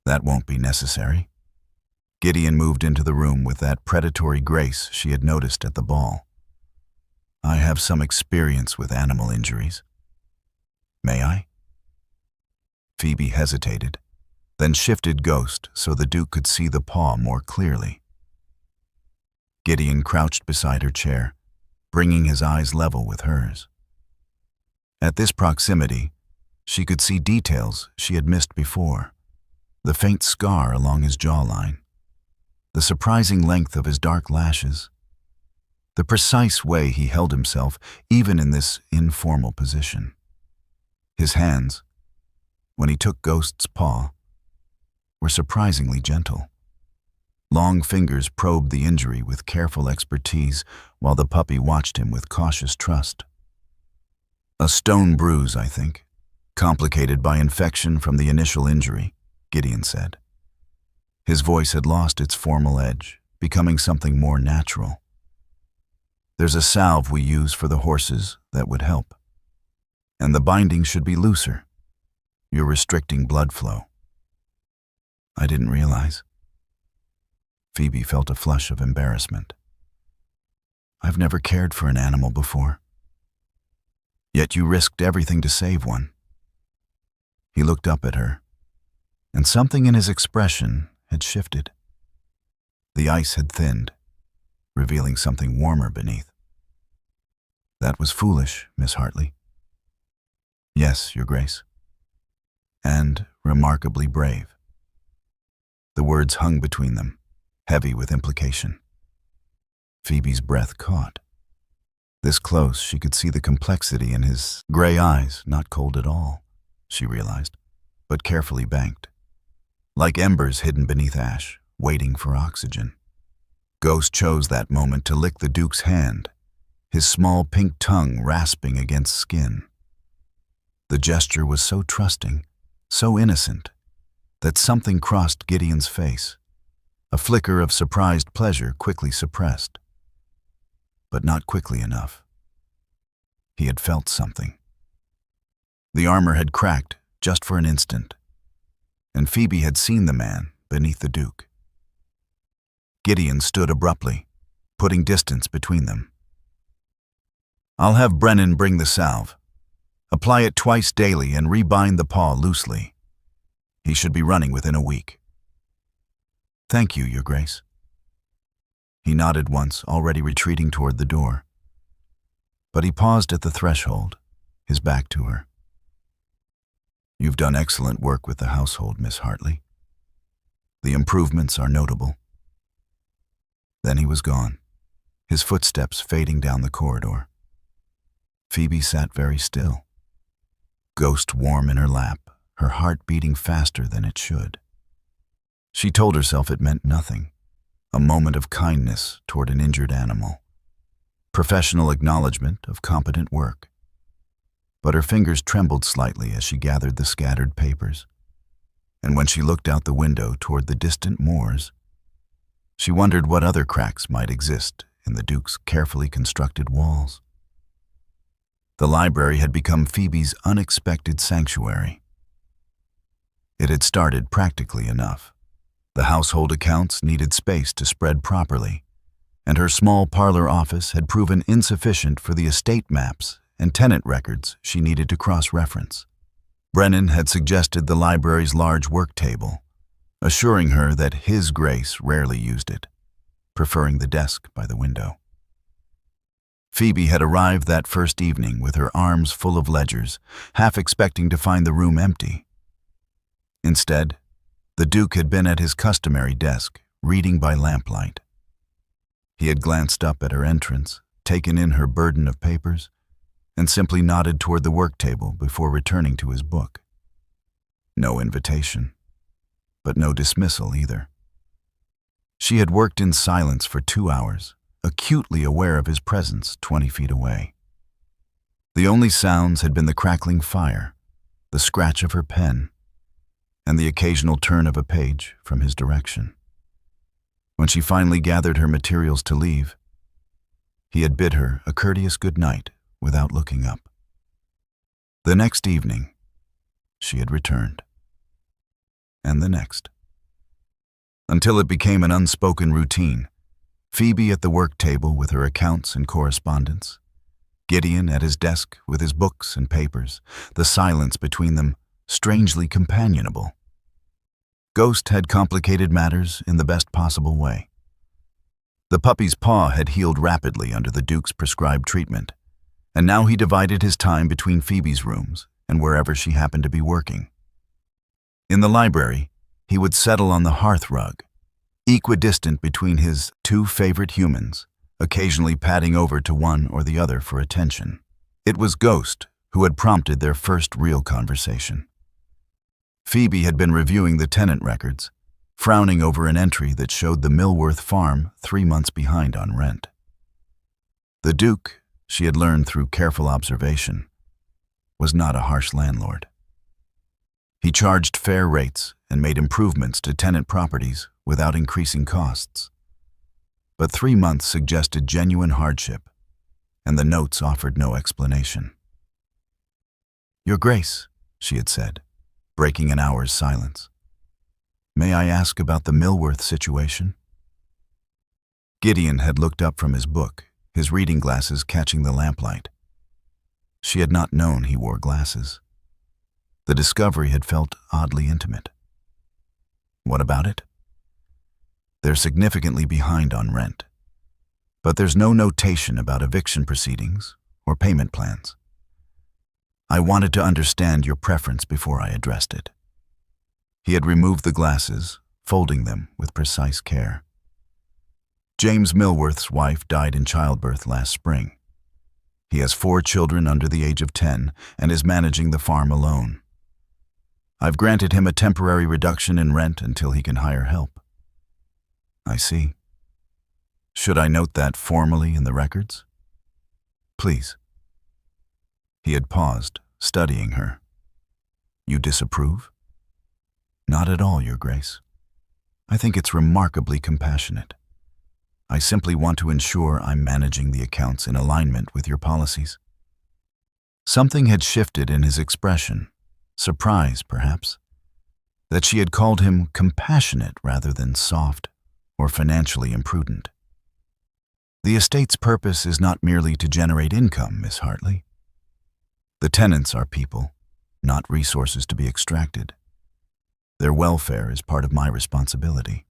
"That won't be necessary." Gideon moved into the room with that predatory grace she had noticed at the ball. "I have some experience with animal injuries. May I?" Phoebe hesitated, then shifted Ghost so the Duke could see the paw more clearly. Gideon crouched beside her chair, bringing his eyes level with hers. At this proximity, she could see details she had missed before: the faint scar along his jawline, the surprising length of his dark lashes, the precise way he held himself even in this informal position. His hands, when he took Ghost's paw, were surprisingly gentle. Long fingers probed the injury with careful expertise while the puppy watched him with cautious trust. "A stone bruise, I think, complicated by infection from the initial injury," Gideon said. His voice had lost its formal edge, becoming something more natural. "There's a salve we use for the horses that would help. And the binding should be looser. You're restricting blood flow." "I didn't realize." Phoebe felt a flush of embarrassment. "I've never cared for an animal before." "Yet you risked everything to save one." He looked up at her, and something in his expression had shifted. The ice had thinned, revealing something warmer beneath. "That was foolish, Miss Hartley." "Yes, Your Grace." "And remarkably brave." The words hung between them, heavy with implication. Phoebe's breath caught. This close, she could see the complexity in his gray eyes, not cold at all, she realized, but carefully banked, like embers hidden beneath ash, waiting for oxygen. Ghost chose that moment to lick the Duke's hand, his small pink tongue rasping against skin. The gesture was so trusting, so innocent, that something crossed Gideon's face, a flicker of surprised pleasure quickly suppressed. But not quickly enough. He had felt something. The armor had cracked just for an instant, and Phoebe had seen the man beneath the Duke. Gideon stood abruptly, putting distance between them. "I'll have Brennan bring the salve. Apply it twice daily and rebind the paw loosely. He should be running within a week." Thank you, Your Grace. He nodded once, already retreating toward the door. But he paused at the threshold, his back to her. You've done excellent work with the household, Miss Hartley. The improvements are notable. Then he was gone, his footsteps fading down the corridor. Phoebe sat very still, Ghost warm in her lap, her heart beating faster than it should. She told herself it meant nothing, a moment of kindness toward an injured animal, professional acknowledgement of competent work. But her fingers trembled slightly as she gathered the scattered papers, and when she looked out the window toward the distant moors, she wondered what other cracks might exist in the Duke's carefully constructed walls. The library had become Phoebe's unexpected sanctuary. It had started practically enough. The household accounts needed space to spread properly, and her small parlor office had proven insufficient for the estate maps and tenant records she needed to cross-reference. Brennan had suggested the library's large work table, assuring her that His Grace rarely used it, preferring the desk by the window. Phoebe had arrived that first evening with her arms full of ledgers, half expecting to find the room empty. Instead, the Duke had been at his customary desk, reading by lamplight. He had glanced up at her entrance, taken in her burden of papers, and simply nodded toward the work table before returning to his book. No invitation, but no dismissal either. She had worked in silence for 2 hours, acutely aware of his presence 20 feet away. The only sounds had been the crackling fire, the scratch of her pen, and the occasional turn of a page from his direction. When she finally gathered her materials to leave, he had bid her a courteous good night without looking up. The next evening, she had returned. And the next. Until it became an unspoken routine, Phoebe at the work table with her accounts and correspondence, Gideon at his desk with his books and papers, the silence between them strangely companionable. Ghost had complicated matters in the best possible way. The puppy's paw had healed rapidly under the Duke's prescribed treatment, and now he divided his time between Phoebe's rooms and wherever she happened to be working. In the library, he would settle on the hearth rug, equidistant between his 2 favorite humans, occasionally padding over to one or the other for attention. It was Ghost who had prompted their first real conversation. Phoebe had been reviewing the tenant records, frowning over an entry that showed the Millworth farm 3 months behind on rent. The Duke, she had learned through careful observation, was not a harsh landlord. He charged fair rates and made improvements to tenant properties without increasing costs. But 3 months suggested genuine hardship, and the notes offered no explanation. "Your Grace," she had said, breaking an hour's silence, "may I ask about the Millworth situation?" Gideon had looked up from his book, his reading glasses catching the lamplight. She had not known he wore glasses. The discovery had felt oddly intimate. "What about it?" "They're significantly behind on rent, but there's no notation about eviction proceedings or payment plans. I wanted to understand your preference before I addressed it." He had removed the glasses, folding them with precise care. James Millworth's wife died in childbirth last spring. He has 4 children under the age of 10 and is managing the farm alone. I've granted him a temporary reduction in rent until he can hire help. "I see. Should I note that formally in the records?" "Please." He had paused, studying her. "You disapprove?" "Not at all, Your Grace. I think it's remarkably compassionate. I simply want to ensure I'm managing the accounts in alignment with your policies." Something had shifted in his expression, surprise perhaps, that she had called him compassionate rather than soft or financially imprudent. "The estate's purpose is not merely to generate income, Miss Hartley. The tenants are people, not resources to be extracted. Their welfare is part of my responsibility."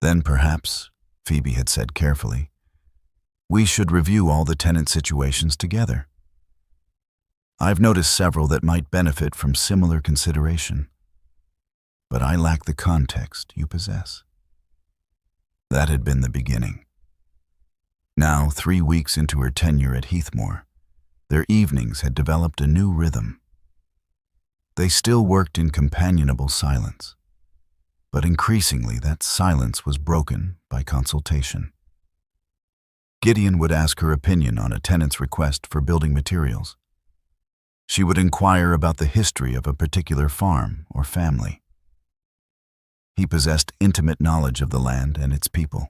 Then perhaps, Phoebe had said carefully, we should review all the tenant situations together. I've noticed several that might benefit from similar consideration, but I lack the context you possess. That had been the beginning. Now, 3 weeks into her tenure at Heathmore, their evenings had developed a new rhythm. They still worked in companionable silence, but increasingly that silence was broken by consultation. Gideon would ask her opinion on a tenant's request for building materials. She would inquire about the history of a particular farm or family. He possessed intimate knowledge of the land and its people.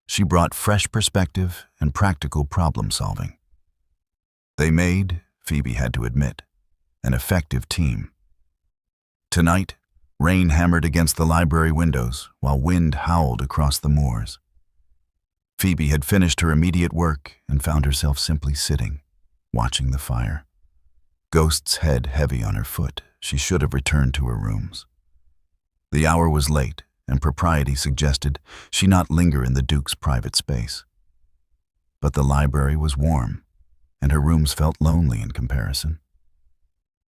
She brought fresh perspective and practical problem-solving. They made, Phoebe had to admit, an effective team. Tonight, rain hammered against the library windows while wind howled across the moors. Phoebe had finished her immediate work and found herself simply sitting, watching the fire. Ghost's head heavy on her foot, she should have returned to her rooms. The hour was late, and propriety suggested she not linger in the Duke's private space. But the library was warm, and her rooms felt lonely in comparison.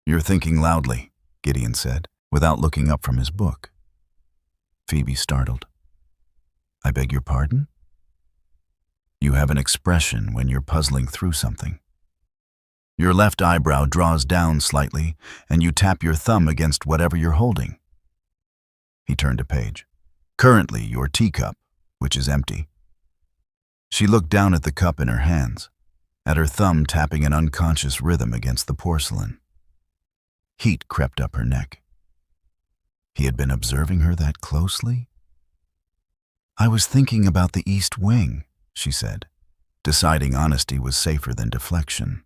"You're thinking loudly," Gideon said, without looking up from his book. Phoebe startled. "I beg your pardon?" "You have an expression when you're puzzling through something. Your left eyebrow draws down slightly, and you tap your thumb against whatever you're holding." He turned a page. "Currently, your teacup, which is empty." She looked down at the cup in her hands, at her thumb tapping an unconscious rhythm against the porcelain. Heat crept up her neck. He had been observing her that closely? "I was thinking about the East Wing," she said, deciding honesty was safer than deflection.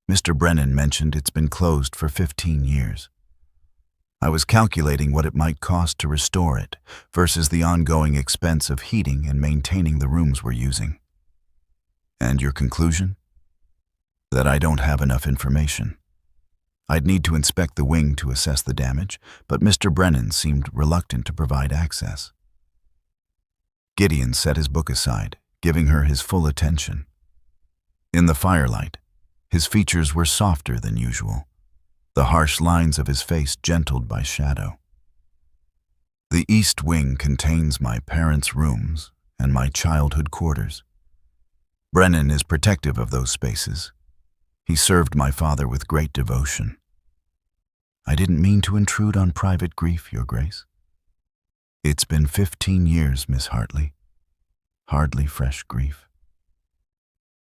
"Mr. Brennan mentioned it's been closed for 15 years. I was calculating what it might cost to restore it versus the ongoing expense of heating and maintaining the rooms we're using." "And your conclusion?" "That I don't have enough information. I'd need to inspect the wing to assess the damage, but Mr. Brennan seemed reluctant to provide access." Gideon set his book aside, giving her his full attention. In the firelight, his features were softer than usual, the harsh lines of his face gentled by shadow. "The East Wing contains my parents' rooms and my childhood quarters. Brennan is protective of those spaces. He served my father with great devotion. I didn't mean to intrude on private grief, Your Grace. It's been 15 years, Miss Hartley. Hardly fresh grief."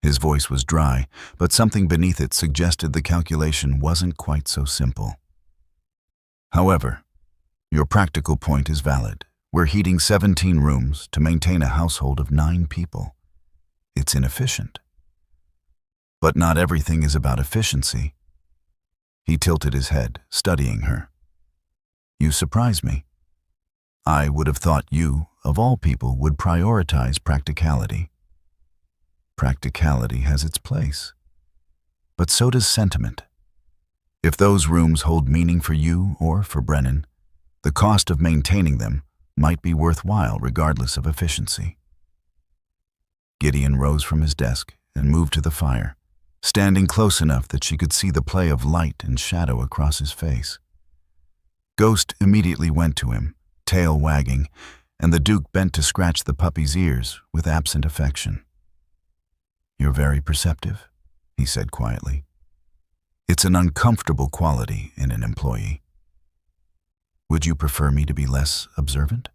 His voice was dry, but something beneath it suggested the calculation wasn't quite so simple. "However, your practical point is valid. We're heating 17 rooms to maintain a household of 9 people. It's inefficient. But not everything is about efficiency." He tilted his head, studying her. "You surprise me. I would have thought you, of all people, would prioritize practicality." "Practicality has its place. But so does sentiment. If those rooms hold meaning for you or for Brennan, the cost of maintaining them might be worthwhile regardless of efficiency." Gideon rose from his desk and moved to the fire, standing close enough that she could see the play of light and shadow across his face. Ghost immediately went to him, tail wagging, and the Duke bent to scratch the puppy's ears with absent affection. "You're very perceptive," he said quietly. "It's an uncomfortable quality in an employee. Would you prefer me to be less observant?"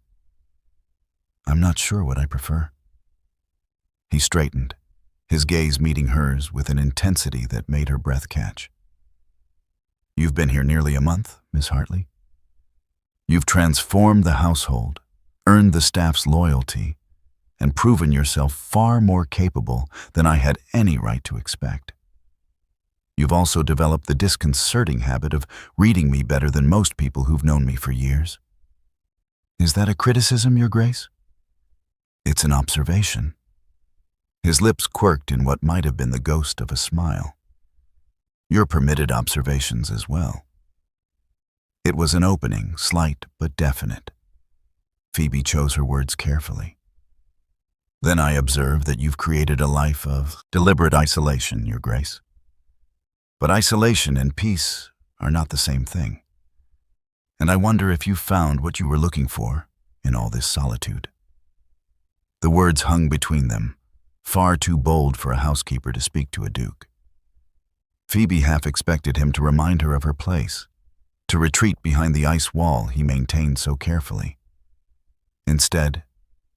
"I'm not sure what I prefer." He straightened, his gaze meeting hers with an intensity that made her breath catch. "You've been here nearly a month, Miss Hartley. You've transformed the household, earned the staff's loyalty, and proven yourself far more capable than I had any right to expect. You've also developed the disconcerting habit of reading me better than most people who've known me for years." "Is that a criticism, Your Grace?" "It's an observation." His lips quirked in what might have been the ghost of a smile. "You're permitted observations as well." It was an opening, slight but definite. Phoebe chose her words carefully. Then I observe that you've created a life of deliberate isolation, Your Grace. But isolation and peace are not the same thing. And I wonder if you found what you were looking for in all this solitude. The words hung between them, far too bold for a housekeeper to speak to a duke. Phoebe half expected him to remind her of her place, to retreat behind the ice wall he maintained so carefully. Instead,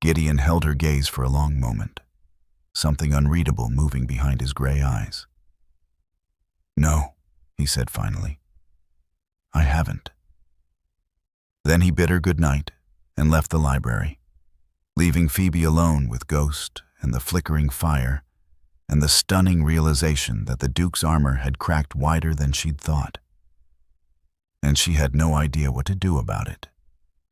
Gideon held her gaze for a long moment, something unreadable moving behind his gray eyes. "No," he said finally. "I haven't." Then he bid her good night and left the library, leaving Phoebe alone with Ghost and the flickering fire and the stunning realization that the Duke's armor had cracked wider than she'd thought. And she had no idea what to do about it.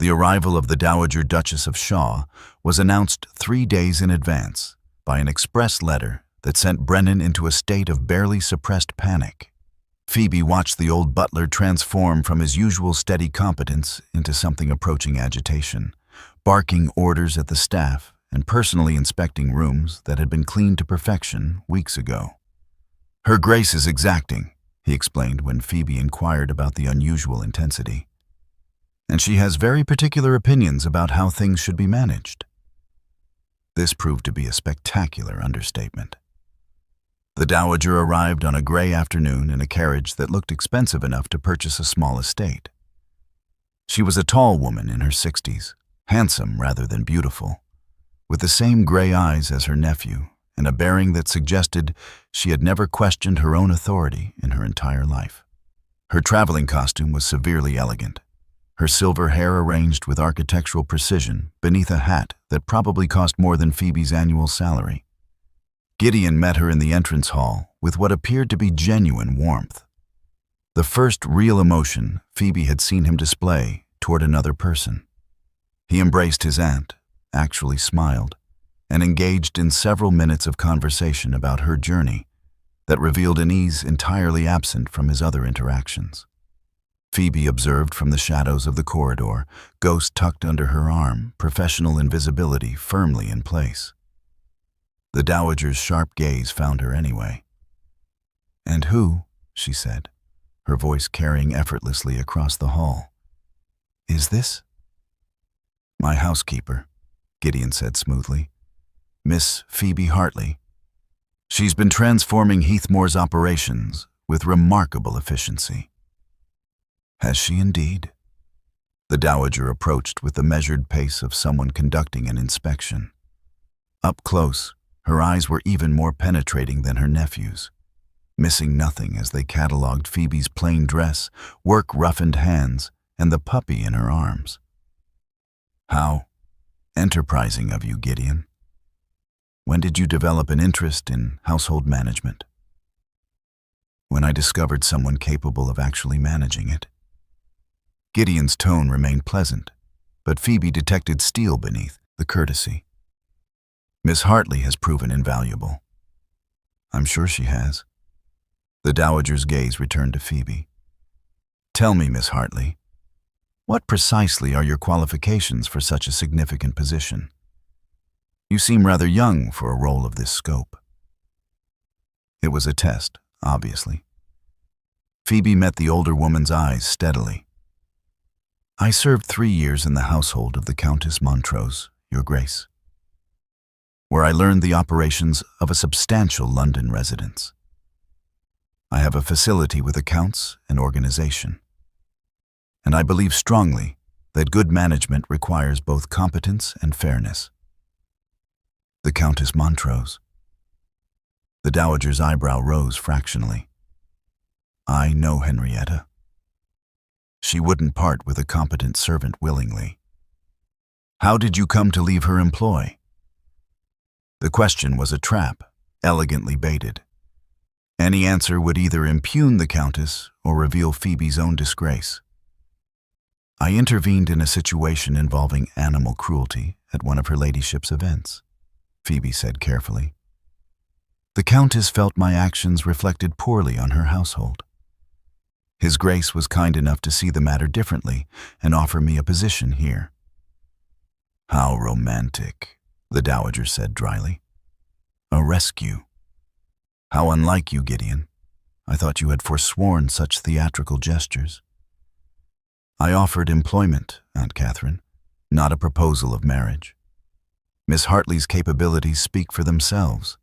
The arrival of the Dowager Duchess of Shaw was announced 3 days in advance by an express letter that sent Brennan into a state of barely suppressed panic. Phoebe watched the old butler transform from his usual steady competence into something approaching agitation, barking orders at the staff and personally inspecting rooms that had been cleaned to perfection weeks ago. "Her Grace is exacting," he explained when Phoebe inquired about the unusual intensity. "And she has very particular opinions about how things should be managed." This proved to be a spectacular understatement. The Dowager arrived on a gray afternoon in a carriage that looked expensive enough to purchase a small estate. She was a tall woman in her 60s, handsome rather than beautiful, with the same gray eyes as her nephew and a bearing that suggested she had never questioned her own authority in her entire life. Her traveling costume was severely elegant, her silver hair arranged with architectural precision beneath a hat that probably cost more than Phoebe's annual salary. Gideon met her in the entrance hall with what appeared to be genuine warmth. The first real emotion Phoebe had seen him display toward another person. He embraced his aunt, actually smiled, and engaged in several minutes of conversation about her journey that revealed an ease entirely absent from his other interactions. Phoebe observed from the shadows of the corridor, Ghost tucked under her arm, professional invisibility firmly in place. The Dowager's sharp gaze found her anyway. "And who," she said, her voice carrying effortlessly across the hall, "is this?" "My housekeeper," Gideon said smoothly. "Miss Phoebe Hartley. She's been transforming Heathmoor's operations with remarkable efficiency." "Has she indeed?" The Dowager approached with the measured pace of someone conducting an inspection. Up close, her eyes were even more penetrating than her nephew's, missing nothing as they catalogued Phoebe's plain dress, work-roughened hands, and the puppy in her arms. "How enterprising of you, Gideon. When did you develop an interest in household management?" "When I discovered someone capable of actually managing it." Gideon's tone remained pleasant, but Phoebe detected steel beneath the courtesy. "Miss Hartley has proven invaluable." "I'm sure she has." The Dowager's gaze returned to Phoebe. "Tell me, Miss Hartley, what precisely are your qualifications for such a significant position? You seem rather young for a role of this scope." It was a test, obviously. Phoebe met the older woman's eyes steadily. "I served 3 years in the household of the Countess Montrose, Your Grace, where I learned the operations of a substantial London residence. I have a facility with accounts and organization, and I believe strongly that good management requires both competence and fairness." "The Countess Montrose." The Dowager's eyebrow rose fractionally. "I know Henrietta. She wouldn't part with a competent servant willingly. How did you come to leave her employ?" The question was a trap, elegantly baited. Any answer would either impugn the Countess or reveal Phoebe's own disgrace. "I intervened in a situation involving animal cruelty at one of her ladyship's events," Phoebe said carefully. "The Countess felt my actions reflected poorly on her household. His Grace was kind enough to see the matter differently and offer me a position here. How romantic, the Dowager said dryly. A rescue. How unlike you, Gideon. I thought you had forsworn such theatrical gestures. I offered employment, Aunt Catherine, not a proposal of marriage. Miss Hartley's capabilities speak for themselves.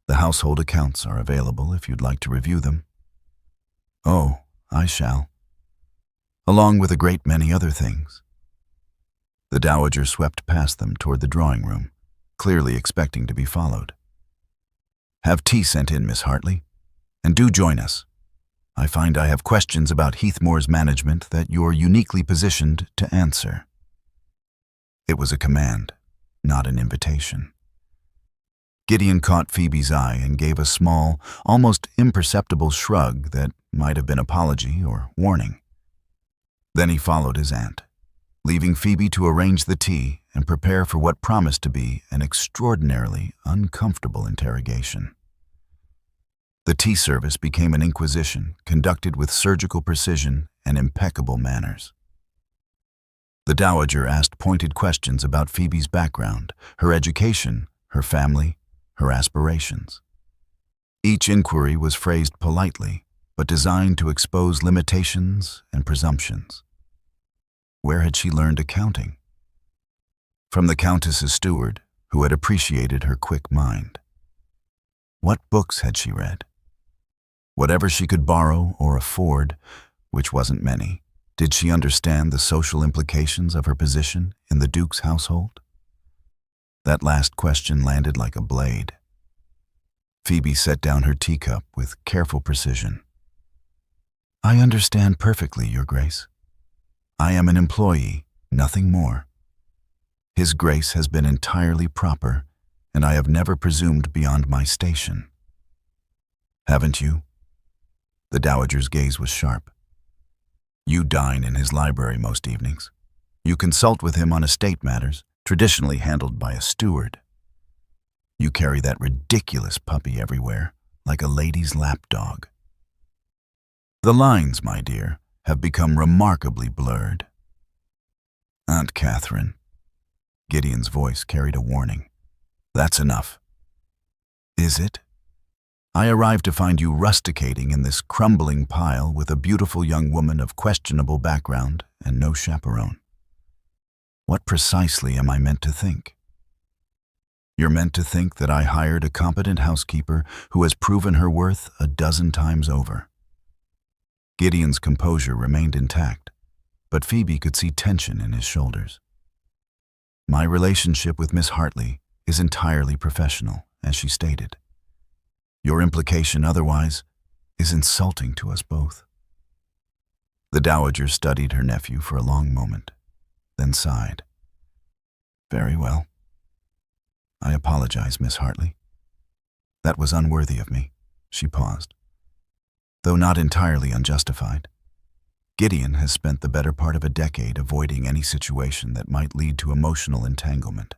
The household accounts are available if you'd like to review them. Oh, I shall. Along with a great many other things. The Dowager swept past them toward the drawing room, clearly expecting to be followed. Have tea sent in, Miss Hartley, and do join us. I find I have questions about Heathmoor's management that you're uniquely positioned to answer. It was a command, not an invitation. Gideon caught Phoebe's eye and gave a small, almost imperceptible shrug that might have been apology or warning. Then he followed his aunt, leaving Phoebe to arrange the tea and prepare for what promised to be an extraordinarily uncomfortable interrogation. The tea service became an inquisition conducted with surgical precision and impeccable manners. The Dowager asked pointed questions about Phoebe's background, her education, her family, her aspirations. Each inquiry was phrased politely, but designed to expose limitations and presumptions. Where had she learned accounting? From the Countess's steward, who had appreciated her quick mind. What books had she read? Whatever she could borrow or afford, which wasn't many, did she understand the social implications of her position in the Duke's household? That last question landed like a blade. Phoebe set down her teacup with careful precision. I understand perfectly, Your Grace. I am an employee, nothing more. His Grace has been entirely proper, and I have never presumed beyond my station. Haven't you? The Dowager's gaze was sharp. You dine in his library most evenings. You consult with him on estate matters, traditionally handled by a steward. You carry that ridiculous puppy everywhere, like a lady's lapdog. The lines, my dear, have become remarkably blurred. Aunt Catherine. Gideon's voice carried a warning. That's enough. Is it? I arrived to find you rusticating in this crumbling pile with a beautiful young woman of questionable background and no chaperone. What precisely am I meant to think? You're meant to think that I hired a competent housekeeper who has proven her worth a dozen times over. Gideon's composure remained intact, but Phoebe could see tension in his shoulders. My relationship with Miss Hartley is entirely professional, as she stated. Your implication otherwise is insulting to us both. The Dowager studied her nephew for a long moment, then sighed. Very well. I apologize, Miss Hartley. That was unworthy of me. She paused. Though not entirely unjustified. Gideon has spent the better part of a decade avoiding any situation that might lead to emotional entanglement.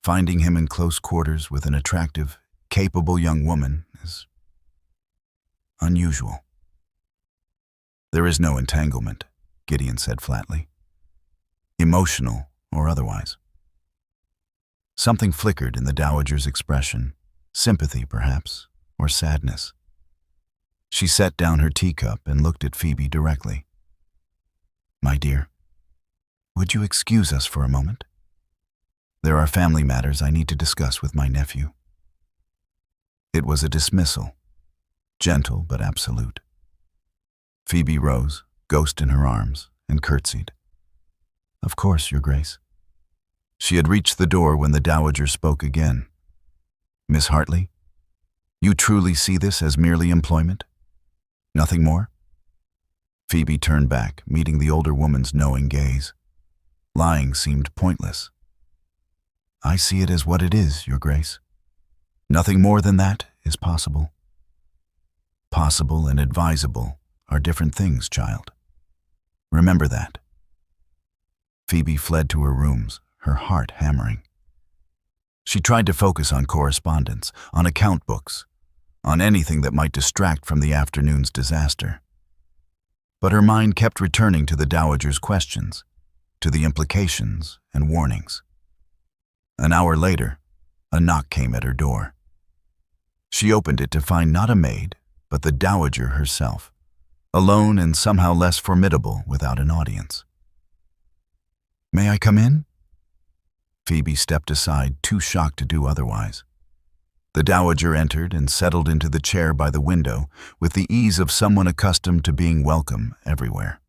Finding him in close quarters with an attractive, capable young woman is unusual. There is no entanglement, Gideon said flatly. Emotional or otherwise. Something flickered in the Dowager's expression, sympathy perhaps, or sadness. She set down her teacup and looked at Phoebe directly. My dear, would you excuse us for a moment? There are family matters I need to discuss with my nephew. It was a dismissal, gentle but absolute. Phoebe rose, ghost in her arms, and curtsied. Of course, Your Grace. She had reached the door when the Dowager spoke again. Miss Hartley, you truly see this as merely employment? Nothing more? Phoebe turned back, meeting the older woman's knowing gaze. Lying seemed pointless. I see it as what it is, Your Grace. Nothing more than that is possible. Possible and advisable are different things, child. Remember that. Phoebe fled to her rooms, her heart hammering. She tried to focus on correspondence, on account books, on anything that might distract from the afternoon's disaster. But her mind kept returning to the Dowager's questions, to the implications and warnings. An hour later, a knock came at her door. She opened it to find not a maid, but the dowager herself, alone and somehow less formidable without an audience. "May I come in?" Phoebe stepped aside, too shocked to do otherwise. The dowager entered and settled into the chair by the window with the ease of someone accustomed to being welcome everywhere.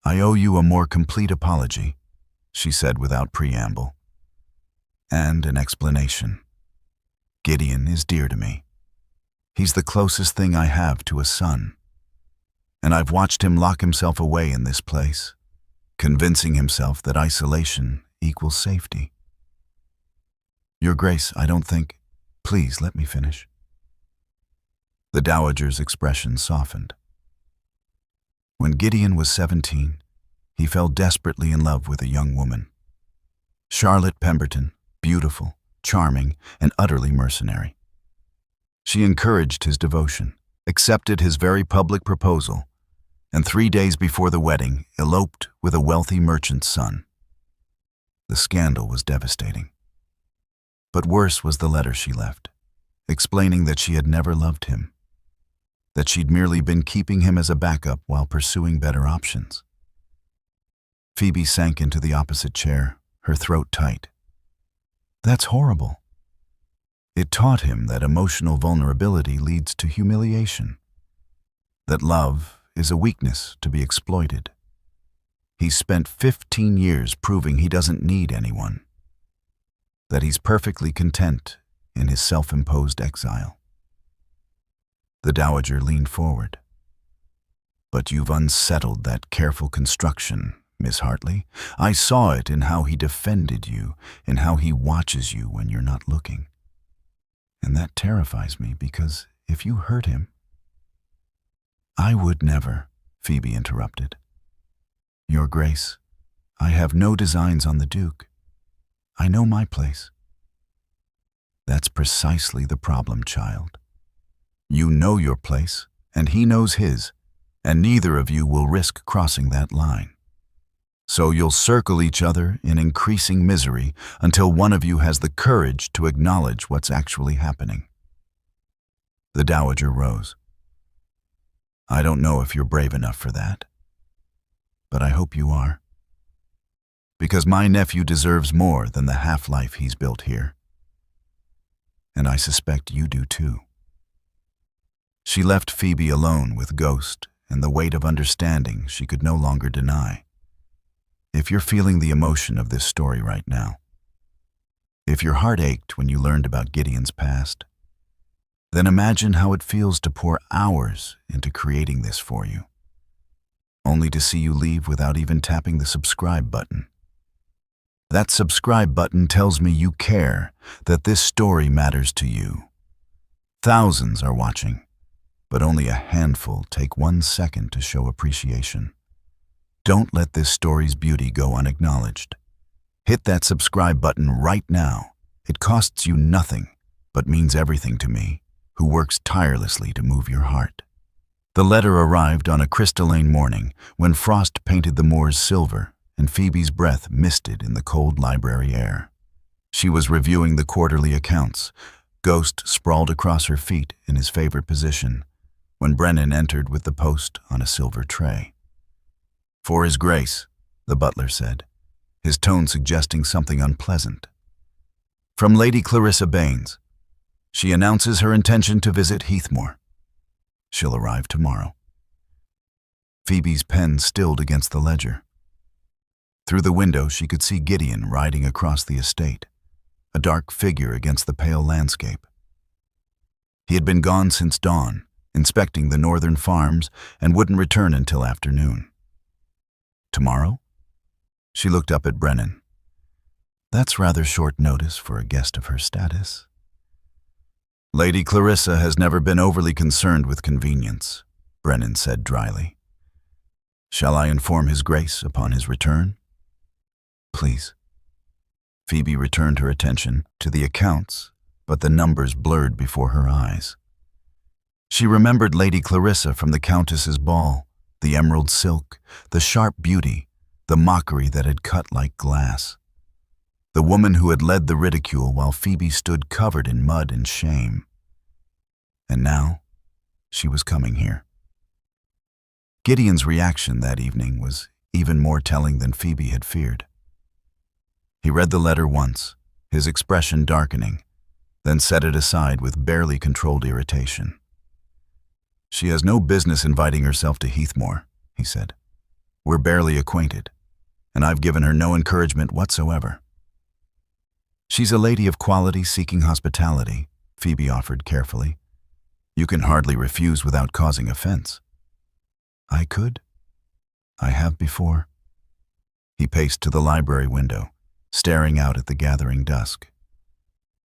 "I owe you a more complete apology," she said without preamble. "And an explanation. Gideon is dear to me. He's the closest thing I have to a son. And I've watched him lock himself away in this place, convincing himself that isolation equals safety. Your Grace, I don't think... Please, let me finish." The dowager's expression softened. When Gideon was 17, he fell desperately in love with a young woman. Charlotte Pemberton, beautiful, charming, and utterly mercenary. She encouraged his devotion, accepted his very public proposal, and 3 days before the wedding, eloped with a wealthy merchant's son. The scandal was devastating. But worse was the letter she left, explaining that she had never loved him, that she'd merely been keeping him as a backup while pursuing better options. Phoebe sank into the opposite chair, her throat tight. That's horrible. It taught him that emotional vulnerability leads to humiliation, that love is a weakness to be exploited. He's spent 15 years proving he doesn't need anyone, that he's perfectly content in his self-imposed exile. The dowager leaned forward. "But you've unsettled that careful construction, Miss Hartley. I saw it in how he defended you, in how he watches you when you're not looking. And that terrifies me, because if you hurt him..." "I would never," Phoebe interrupted. "Your Grace, I have no designs on the Duke. I know my place." "That's precisely the problem, child. You know your place, and he knows his, and neither of you will risk crossing that line. So you'll circle each other in increasing misery until one of you has the courage to acknowledge what's actually happening." The dowager rose. "I don't know if you're brave enough for that, but I hope you are. Because my nephew deserves more than the half-life he's built here. And I suspect you do too." She left Phoebe alone with Ghost and the weight of understanding she could no longer deny. If you're feeling the emotion of this story right now, if your heart ached when you learned about Gideon's past, then imagine how it feels to pour hours into creating this for you, only to see you leave without even tapping the subscribe button. That subscribe button tells me you care, that this story matters to you. Thousands are watching, but only a handful take 1 second to show appreciation. Don't let this story's beauty go unacknowledged. Hit that subscribe button right now. It costs you nothing, but means everything to me, who works tirelessly to move your heart. The letter arrived on a crystalline morning when frost painted the moors silver and Phoebe's breath misted in the cold library air. She was reviewing the quarterly accounts, Ghost sprawled across her feet in his favorite position, when Brennan entered with the post on a silver tray. "For His Grace," the butler said, his tone suggesting something unpleasant. "From Lady Clarissa Baines. She announces her intention to visit Heathmoor. She'll arrive tomorrow." Phoebe's pen stilled against the ledger. Through the window she could see Gideon riding across the estate, a dark figure against the pale landscape. He had been gone since dawn, inspecting the northern farms, and wouldn't return until afternoon. Tomorrow? She looked up at Brennan. That's rather short notice for a guest of her status. Lady Clarissa has never been overly concerned with convenience, Brennan said dryly. Shall I inform His Grace upon his return? Please. Phoebe returned her attention to the accounts, but the numbers blurred before her eyes. She remembered Lady Clarissa from the Countess's ball, the emerald silk, the sharp beauty, the mockery that had cut like glass. The woman who had led the ridicule while Phoebe stood covered in mud and shame. And now, she was coming here. Gideon's reaction that evening was even more telling than Phoebe had feared. He read the letter once, his expression darkening, then set it aside with barely controlled irritation. "She has no business inviting herself to Heathmoor," he said. "We're barely acquainted, and I've given her no encouragement whatsoever." "She's a lady of quality seeking hospitality," Phoebe offered carefully. "You can hardly refuse without causing offense." "I could. I have before." He paced to the library window, staring out at the gathering dusk.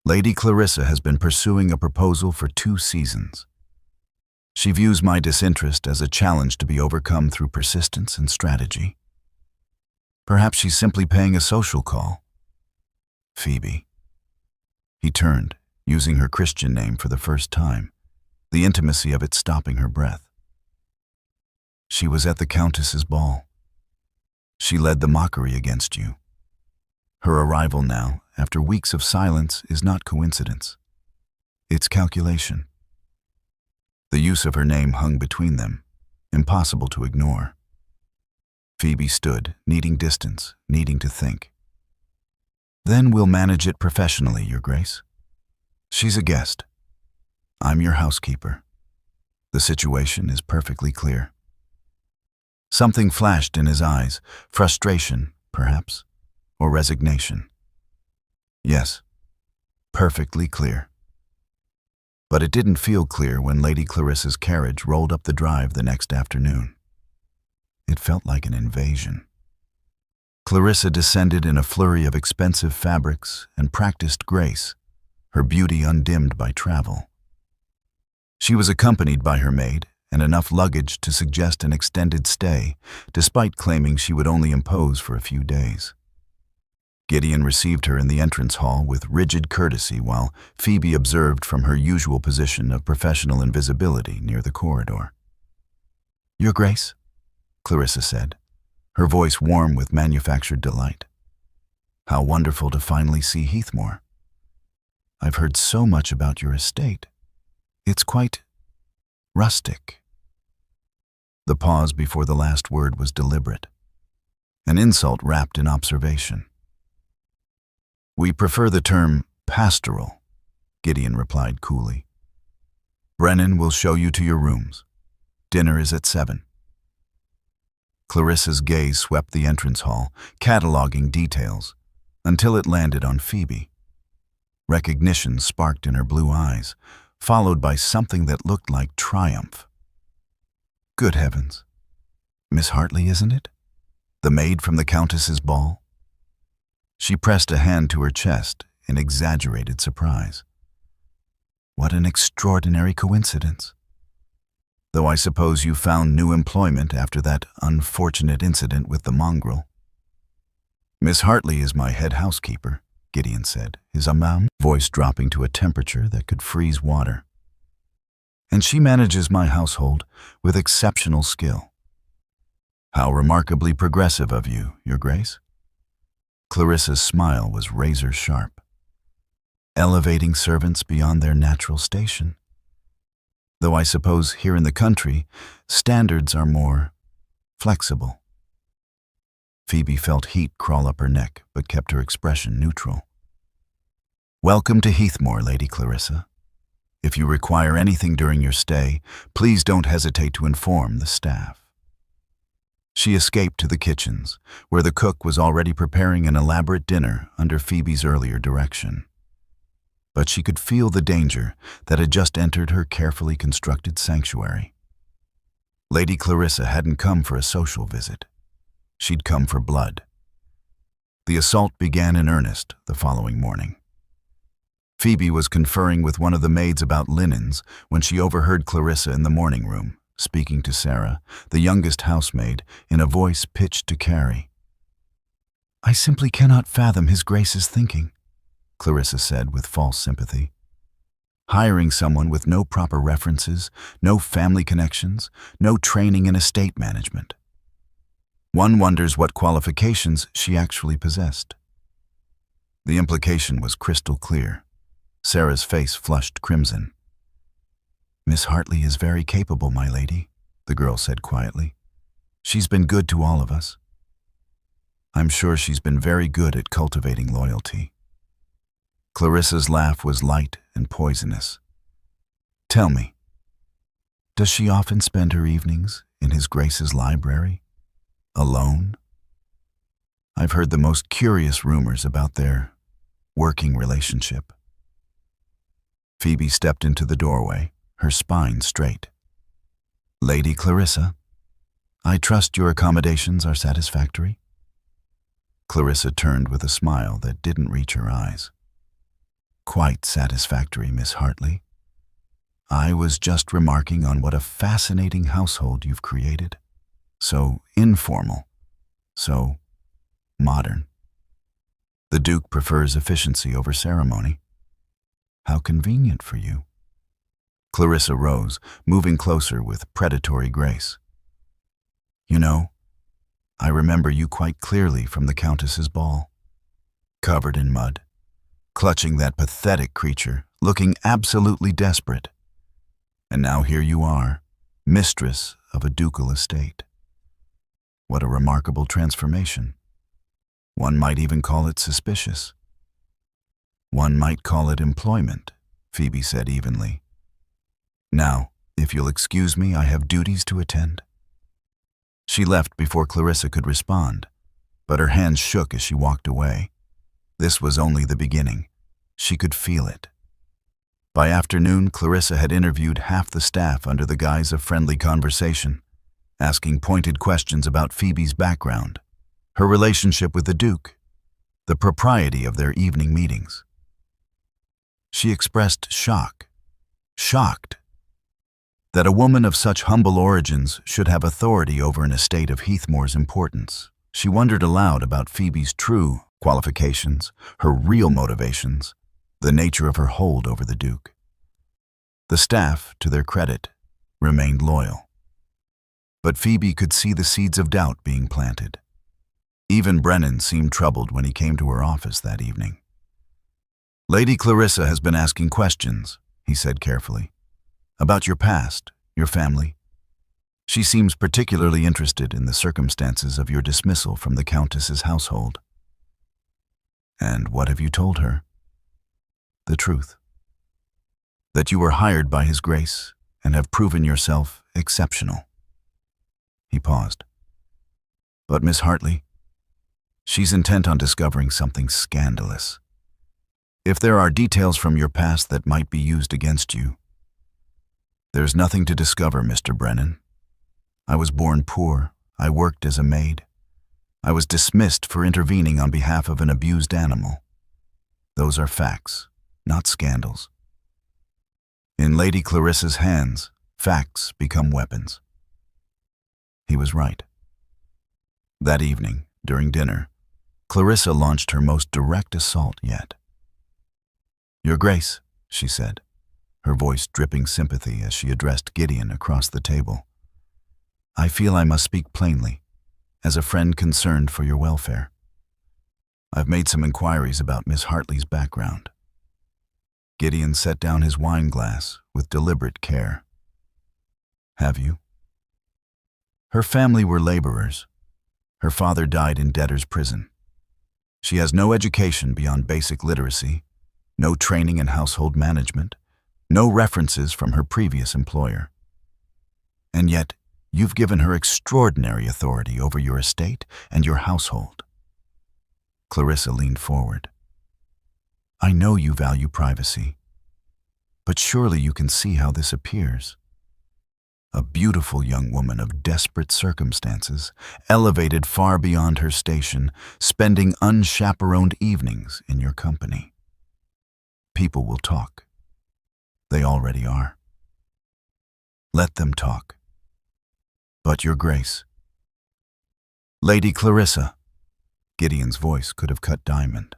"Lady Clarissa has been pursuing a proposal for 2 seasons. She views my disinterest as a challenge to be overcome through persistence and strategy. Perhaps she's simply paying a social call." "Phoebe." He turned, using her Christian name for the first time, the intimacy of it stopping her breath. "She was at the Countess's ball. She led the mockery against you. Her arrival now, after weeks of silence, is not coincidence. It's calculation." The use of her name hung between them, impossible to ignore. Phoebe stood, needing distance, needing to think. "Then we'll manage it professionally, Your Grace. She's a guest. I'm your housekeeper. The situation is perfectly clear." Something flashed in his eyes, frustration, perhaps, or resignation. Yes, perfectly clear. But it didn't feel clear when Lady Clarissa's carriage rolled up the drive the next afternoon. It felt like an invasion. Clarissa descended in a flurry of expensive fabrics and practiced grace, her beauty undimmed by travel. She was accompanied by her maid and enough luggage to suggest an extended stay, despite claiming she would only impose for a few days. Gideon received her in the entrance hall with rigid courtesy while Phoebe observed from her usual position of professional invisibility near the corridor. "Your Grace," Clarissa said, her voice warm with manufactured delight. "How wonderful to finally see Heathmoor. I've heard so much about your estate. It's quite rustic." The pause before the last word was deliberate, an insult wrapped in observation. "We prefer the term pastoral," Gideon replied coolly. "Brennan will show you to your rooms. Dinner is at 7. Clarissa's gaze swept the entrance hall, cataloging details, until it landed on Phoebe. Recognition sparked in her blue eyes, followed by something that looked like triumph. "Good heavens. Miss Hartley, isn't it? The maid from the Countess's ball?" She pressed a hand to her chest in exaggerated surprise. "What an extraordinary coincidence. Though I suppose you found new employment after that unfortunate incident with the mongrel." "Miss Hartley is my head housekeeper," Gideon said, his voice dropping to a temperature that could freeze water. "And she manages my household with exceptional skill." "How remarkably progressive of you, Your Grace." Clarissa's smile was razor sharp. "Elevating servants beyond their natural station. Though I suppose here in the country, standards are more flexible." Phoebe felt heat crawl up her neck, but kept her expression neutral. "Welcome to Heathmoor, Lady Clarissa. If you require anything during your stay, please don't hesitate to inform the staff." She escaped to the kitchens, where the cook was already preparing an elaborate dinner under Phoebe's earlier direction. But she could feel the danger that had just entered her carefully constructed sanctuary. Lady Clarissa hadn't come for a social visit. She'd come for blood. The assault began in earnest the following morning. Phoebe was conferring with one of the maids about linens when she overheard Clarissa in the morning room, speaking to Sarah, the youngest housemaid, in a voice pitched to Carrie. "I simply cannot fathom His Grace's thinking," Clarissa said with false sympathy. "Hiring someone with no proper references, no family connections, no training in estate management." One wonders what qualifications she actually possessed. The implication was crystal clear. Sarah's face flushed crimson. "Miss Hartley is very capable, my lady," the girl said quietly. "She's been good to all of us." "I'm sure she's been very good at cultivating loyalty." Clarissa's laugh was light and poisonous. "Tell me, does she often spend her evenings in His Grace's library? Alone? I've heard the most curious rumors about their working relationship." Phoebe stepped into the doorway, her spine straight. "Lady Clarissa, I trust your accommodations are satisfactory?" Clarissa turned with a smile that didn't reach her eyes. "Quite satisfactory, Miss Hartley. I was just remarking on what a fascinating household you've created. So informal, so modern. The Duke prefers efficiency over ceremony. How convenient for you." Clarissa rose, moving closer with predatory grace. "You know, I remember you quite clearly from the Countess's ball. Covered in mud, clutching that pathetic creature, looking absolutely desperate. And now here you are, mistress of a ducal estate. What a remarkable transformation. One might even call it suspicious." "One might call it employment," Phoebe said evenly. "Now, if you'll excuse me, I have duties to attend." She left before Clarissa could respond, but her hands shook as she walked away. This was only the beginning. She could feel it. By afternoon, Clarissa had interviewed half the staff under the guise of friendly conversation, asking pointed questions about Phoebe's background, her relationship with the Duke, the propriety of their evening meetings. She expressed shocked, that a woman of such humble origins should have authority over an estate of Heathmoor's importance. She wondered aloud about Phoebe's true qualifications, her real motivations, the nature of her hold over the Duke. The staff, to their credit, remained loyal. But Phoebe could see the seeds of doubt being planted. Even Brennan seemed troubled when he came to her office that evening. "Lady Clarissa has been asking questions," he said carefully, "about your past, your family. She seems particularly interested in the circumstances of your dismissal from the Countess's household." "And what have you told her?" "The truth. That you were hired by His Grace and have proven yourself exceptional." He paused. "But Miss Hartley, she's intent on discovering something scandalous. If there are details from your past that might be used against you..." "There's nothing to discover, Mr. Brennan. I was born poor. I worked as a maid. I was dismissed for intervening on behalf of an abused animal. Those are facts, not scandals. In Lady Clarissa's hands, facts become weapons." He was right. That evening, during dinner, Clarissa launched her most direct assault yet. "Your Grace," she said, her voice dripping sympathy as she addressed Gideon across the table, "I feel I must speak plainly, as a friend concerned for your welfare. I've made some inquiries about Miss Hartley's background." Gideon set down his wine glass with deliberate care. "Have you?" "Her family were laborers. Her father died in debtor's prison. She has no education beyond basic literacy, no training in household management, no references from her previous employer. And yet, you've given her extraordinary authority over your estate and your household." Clarissa leaned forward. "I know you value privacy, but surely you can see how this appears. A beautiful young woman of desperate circumstances, elevated far beyond her station, spending unchaperoned evenings in your company. People will talk. They already are. Let them talk. But your Grace..." "Lady Clarissa," Gideon's voice could have cut diamond.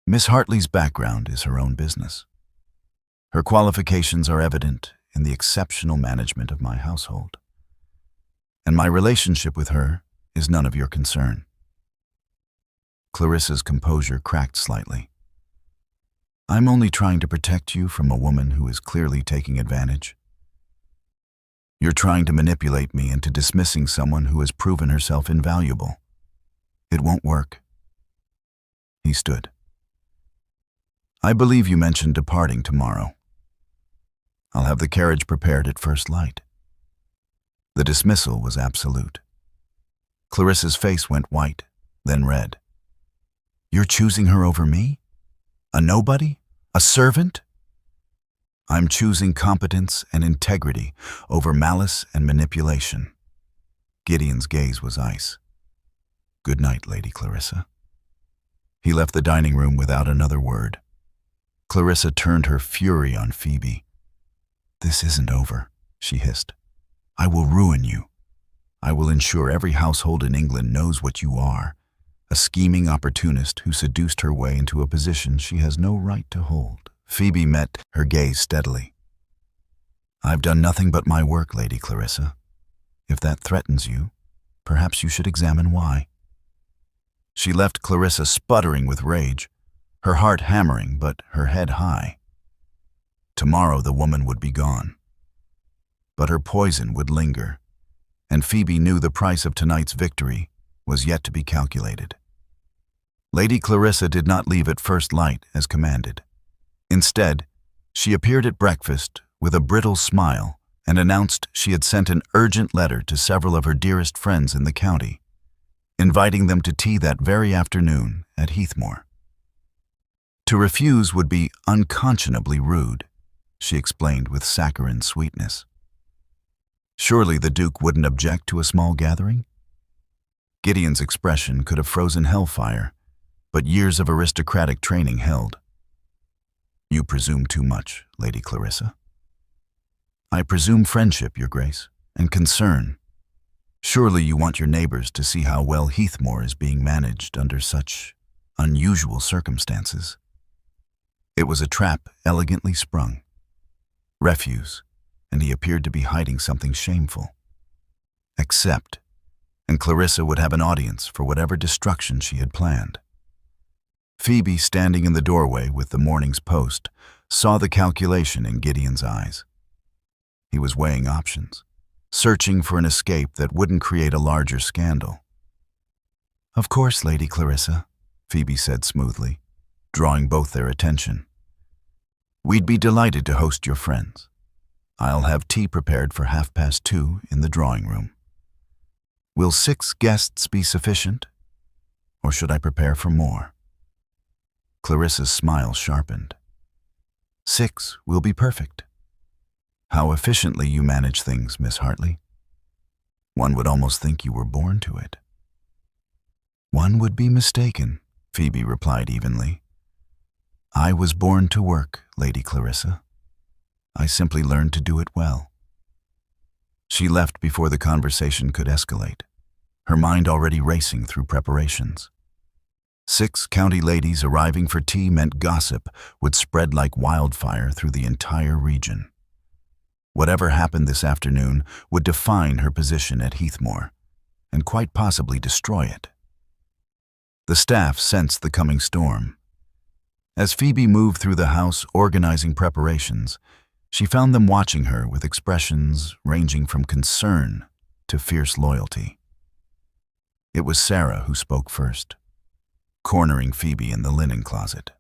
"Miss Hartley's background is her own business. Her qualifications are evident in the exceptional management of my household. and my relationship with her is none of your concern." Clarissa's composure cracked slightly. "I'm only trying to protect you from a woman who is clearly taking advantage. You're trying to manipulate me into dismissing someone who has proven herself invaluable. It won't work." He stood. "I believe you mentioned departing tomorrow. I'll have the carriage prepared at first light." The dismissal was absolute. Clarissa's face went white, then red. "You're choosing her over me? A nobody? A servant?" "I'm choosing competence and integrity over malice and manipulation." Gideon's gaze was ice. "Good night, Lady Clarissa." He left the dining room without another word. Clarissa turned her fury on Phoebe. "This isn't over," she hissed. "I will ruin you. I will ensure every household in England knows what you are, a scheming opportunist who seduced her way into a position she has no right to hold." Phoebe met her gaze steadily. "I've done nothing but my work, Lady Clarissa. If that threatens you, perhaps you should examine why." She left Clarissa sputtering with rage, her heart hammering but her head high. Tomorrow the woman would be gone. But her poison would linger, and Phoebe knew the price of tonight's victory was yet to be calculated. Lady Clarissa did not leave at first light as commanded. Instead, she appeared at breakfast with a brittle smile and announced she had sent an urgent letter to several of her dearest friends in the county, inviting them to tea that very afternoon at Heathmoor. To refuse would be unconscionably rude, she explained with saccharine sweetness. Surely the Duke wouldn't object to a small gathering? Gideon's expression could have frozen hellfire, but years of aristocratic training held. "You presume too much, Lady Clarissa." "I presume friendship, Your Grace, and concern. Surely you want your neighbors to see how well Heathmoor is being managed under such unusual circumstances." It was a trap elegantly sprung. Refuse, and he appeared to be hiding something shameful. Accept, and Clarissa would have an audience for whatever destruction she had planned. Phoebe, standing in the doorway with the morning's post, saw the calculation in Gideon's eyes. He was weighing options, searching for an escape that wouldn't create a larger scandal. "Of course, Lady Clarissa," Phoebe said smoothly, drawing both their attention. "We'd be delighted to host your friends. I'll have tea prepared for 2:30 in the drawing room. Will 6 guests be sufficient, or should I prepare for more?" Clarissa's smile sharpened. 6 will be perfect. How efficiently you manage things, Miss Hartley. One would almost think you were born to it." "One would be mistaken," Phoebe replied evenly. "I was born to work, Lady Clarissa. I simply learned to do it well." She left before the conversation could escalate, her mind already racing through preparations. 6 county ladies arriving for tea meant gossip would spread like wildfire through the entire region. Whatever happened this afternoon would define her position at Heathmoor, and quite possibly destroy it. The staff sensed the coming storm. As Phoebe moved through the house organizing preparations, she found them watching her with expressions ranging from concern to fierce loyalty. It was Sarah who spoke first, cornering Phoebe in the linen closet.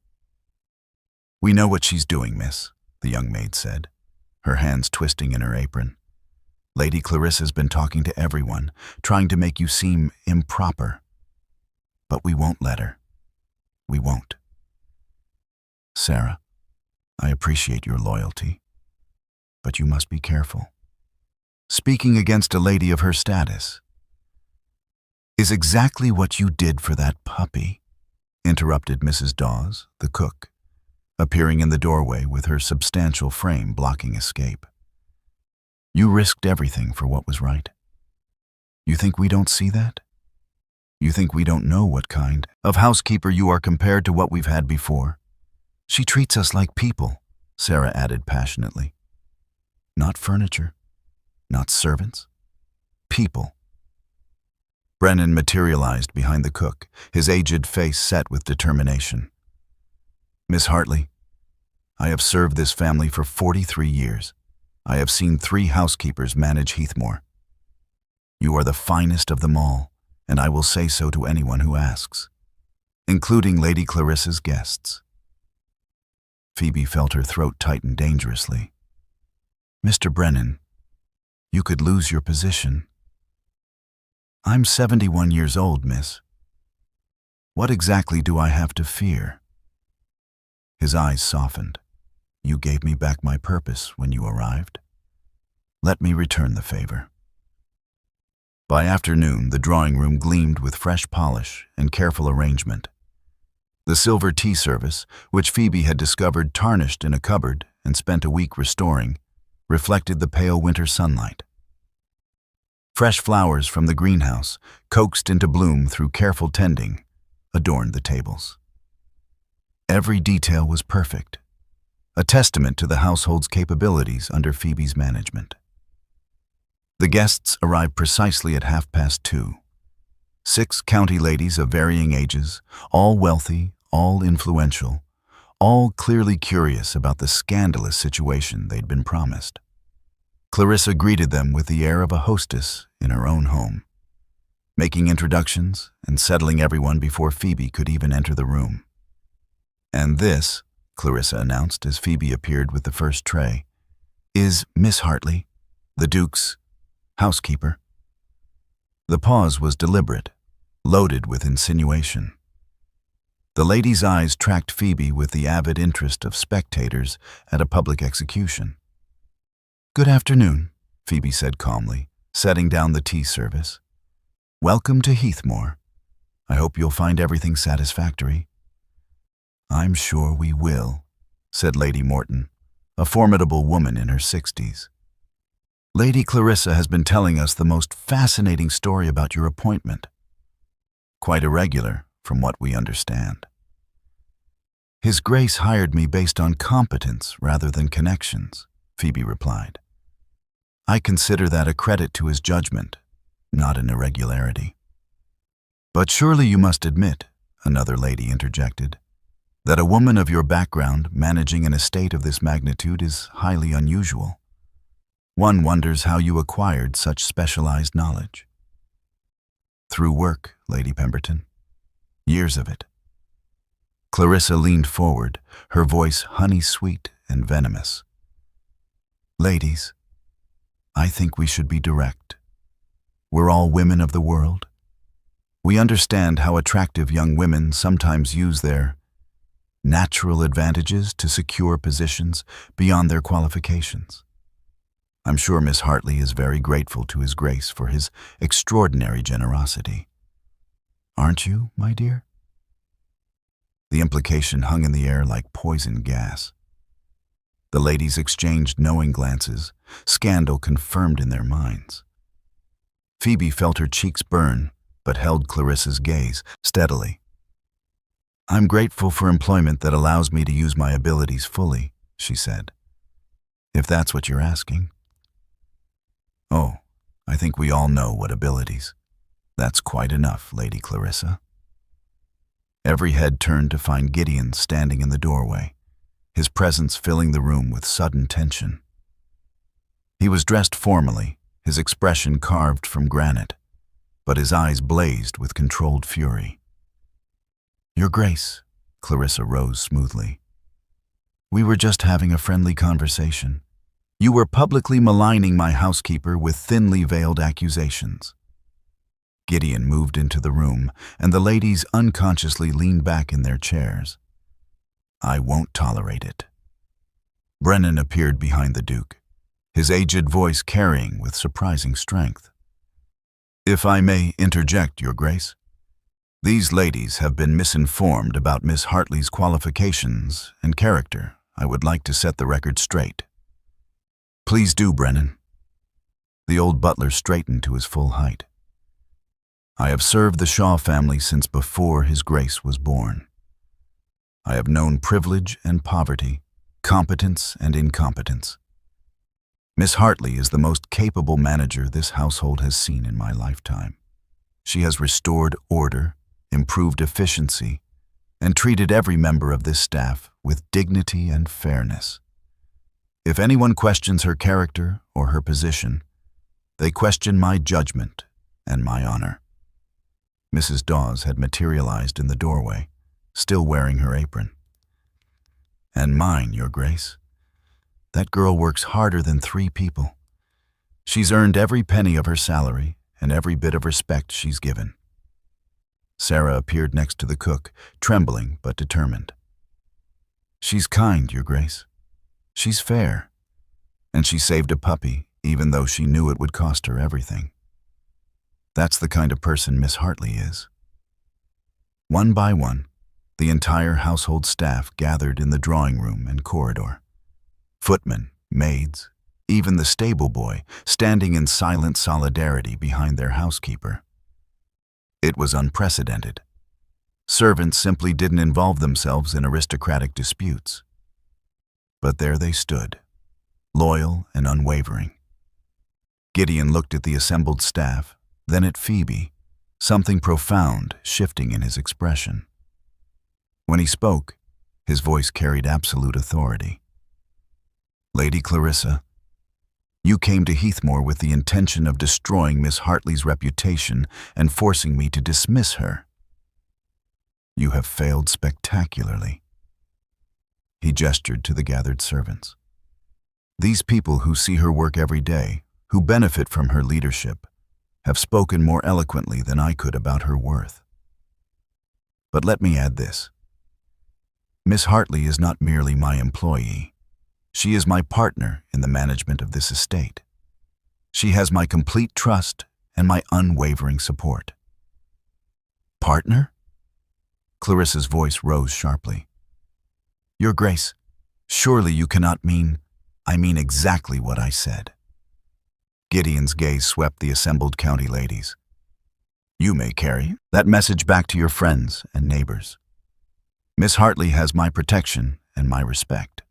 "We know what she's doing, miss," the young maid said, her hands twisting in her apron. "Lady Clarissa's been talking to everyone, trying to make you seem improper. But we won't let her. We won't." "Sarah, I appreciate your loyalty, but you must be careful. Speaking against a lady of her status is exactly what you did for that puppy," interrupted Mrs. Dawes, the cook, appearing in the doorway with her substantial frame blocking escape. "You risked everything for what was right. You think we don't see that? You think we don't know what kind of housekeeper you are compared to what we've had before? She treats us like people," Sarah added passionately. "Not furniture, not servants. people. Brennan materialized behind the cook, his aged face set with determination. Miss Hartley, I have served this family for 43 years. I have seen 3 housekeepers manage Heathmore. You are the finest of them all, and I will say so to anyone who asks, including Lady Clarissa's guests. Phoebe felt her throat tighten dangerously. Mr. Brennan, you could lose your position. I'm 71 years old, miss. What exactly do I have to fear? His eyes softened. You gave me back my purpose when you arrived. Let me return the favor. By afternoon, the drawing room gleamed with fresh polish and careful arrangement. The silver tea service, which Phoebe had discovered tarnished in a cupboard and spent a week restoring, reflected the pale winter sunlight. Fresh flowers from the greenhouse, coaxed into bloom through careful tending, adorned the tables. Every detail was perfect, a testament to the household's capabilities under Phoebe's management. The guests arrived precisely at 2:30. 6 county ladies of varying ages, all wealthy, all influential, all clearly curious about the scandalous situation they'd been promised. Clarissa greeted them with the air of a hostess in her own home, making introductions and settling everyone before Phoebe could even enter the room. And this, Clarissa announced as Phoebe appeared with the first tray, is Miss Hartley, the Duke's housekeeper. The pause was deliberate, loaded with insinuation. The lady's eyes tracked Phoebe with the avid interest of spectators at a public execution. Good afternoon, Phoebe said calmly, setting down the tea service. Welcome to Heathmore. I hope you'll find everything satisfactory. I'm sure we will, said Lady Morton, a formidable woman in her 60s. Lady Clarissa has been telling us the most fascinating story about your appointment. Quite irregular, from what we understand. His Grace hired me based on competence rather than connections, Phoebe replied. I consider that a credit to his judgment, not an irregularity. But surely you must admit, another lady interjected, that a woman of your background managing an estate of this magnitude is highly unusual. One wonders how you acquired such specialized knowledge. Through work, Lady Pemberton. Years of it. Clarissa leaned forward, her voice honey-sweet and venomous. Ladies, I think we should be direct. We're all women of the world. We understand how attractive young women sometimes use their natural advantages to secure positions beyond their qualifications. I'm sure Miss Hartley is very grateful to His Grace for his extraordinary generosity. Aren't you, my dear? The implication hung in the air like poison gas. The ladies exchanged knowing glances, scandal confirmed in their minds. Phoebe felt her cheeks burn, but held Clarissa's gaze steadily. I'm grateful for employment that allows me to use my abilities fully, she said. If that's what you're asking. Oh, I think we all know what abilities. That's quite enough, Lady Clarissa. Every head turned to find Gideon standing in the doorway, his presence filling the room with sudden tension. He was dressed formally, his expression carved from granite, but his eyes blazed with controlled fury. Your Grace, Clarissa rose smoothly. We were just having a friendly conversation. You were publicly maligning my housekeeper with thinly veiled accusations. Gideon moved into the room, and the ladies unconsciously leaned back in their chairs. I won't tolerate it. Brennan appeared behind the Duke, his aged voice carrying with surprising strength. If I may interject, Your Grace, these ladies have been misinformed about Miss Hartley's qualifications and character. I would like to set the record straight. Please do, Brennan. The old butler straightened to his full height. I have served the Shaw family since before His Grace was born. I have known privilege and poverty, competence and incompetence. Miss Hartley is the most capable manager this household has seen in my lifetime. She has restored order, improved efficiency, and treated every member of this staff with dignity and fairness. If anyone questions her character or her position, they question my judgment and my honor. Mrs. Dawes had materialized in the doorway, still wearing her apron. And mine, Your Grace. That girl works harder than 3 people. She's earned every penny of her salary and every bit of respect she's given. Sarah appeared next to the cook, trembling but determined. She's kind, Your Grace. She's fair. And she saved a puppy, even though she knew it would cost her everything. That's the kind of person Miss Hartley is. One by one, the entire household staff gathered in the drawing room and corridor. Footmen, maids, even the stable boy, standing in silent solidarity behind their housekeeper. It was unprecedented. Servants simply didn't involve themselves in aristocratic disputes. But there they stood, loyal and unwavering. Gideon looked at the assembled staff, then at Phoebe, something profound shifting in his expression. When he spoke, his voice carried absolute authority. Lady Clarissa, you came to Heathmore with the intention of destroying Miss Hartley's reputation and forcing me to dismiss her. You have failed spectacularly. He gestured to the gathered servants. These people who see her work every day, who benefit from her leadership, have spoken more eloquently than I could about her worth. But let me add this. Miss Hartley is not merely my employee. She is my partner in the management of this estate. She has my complete trust and my unwavering support. Partner? Clarissa's voice rose sharply. Your Grace, surely you cannot mean, I mean exactly what I said. Gideon's gaze swept the assembled county ladies. You may carry that message back to your friends and neighbors. Miss Hartley has my protection and my respect.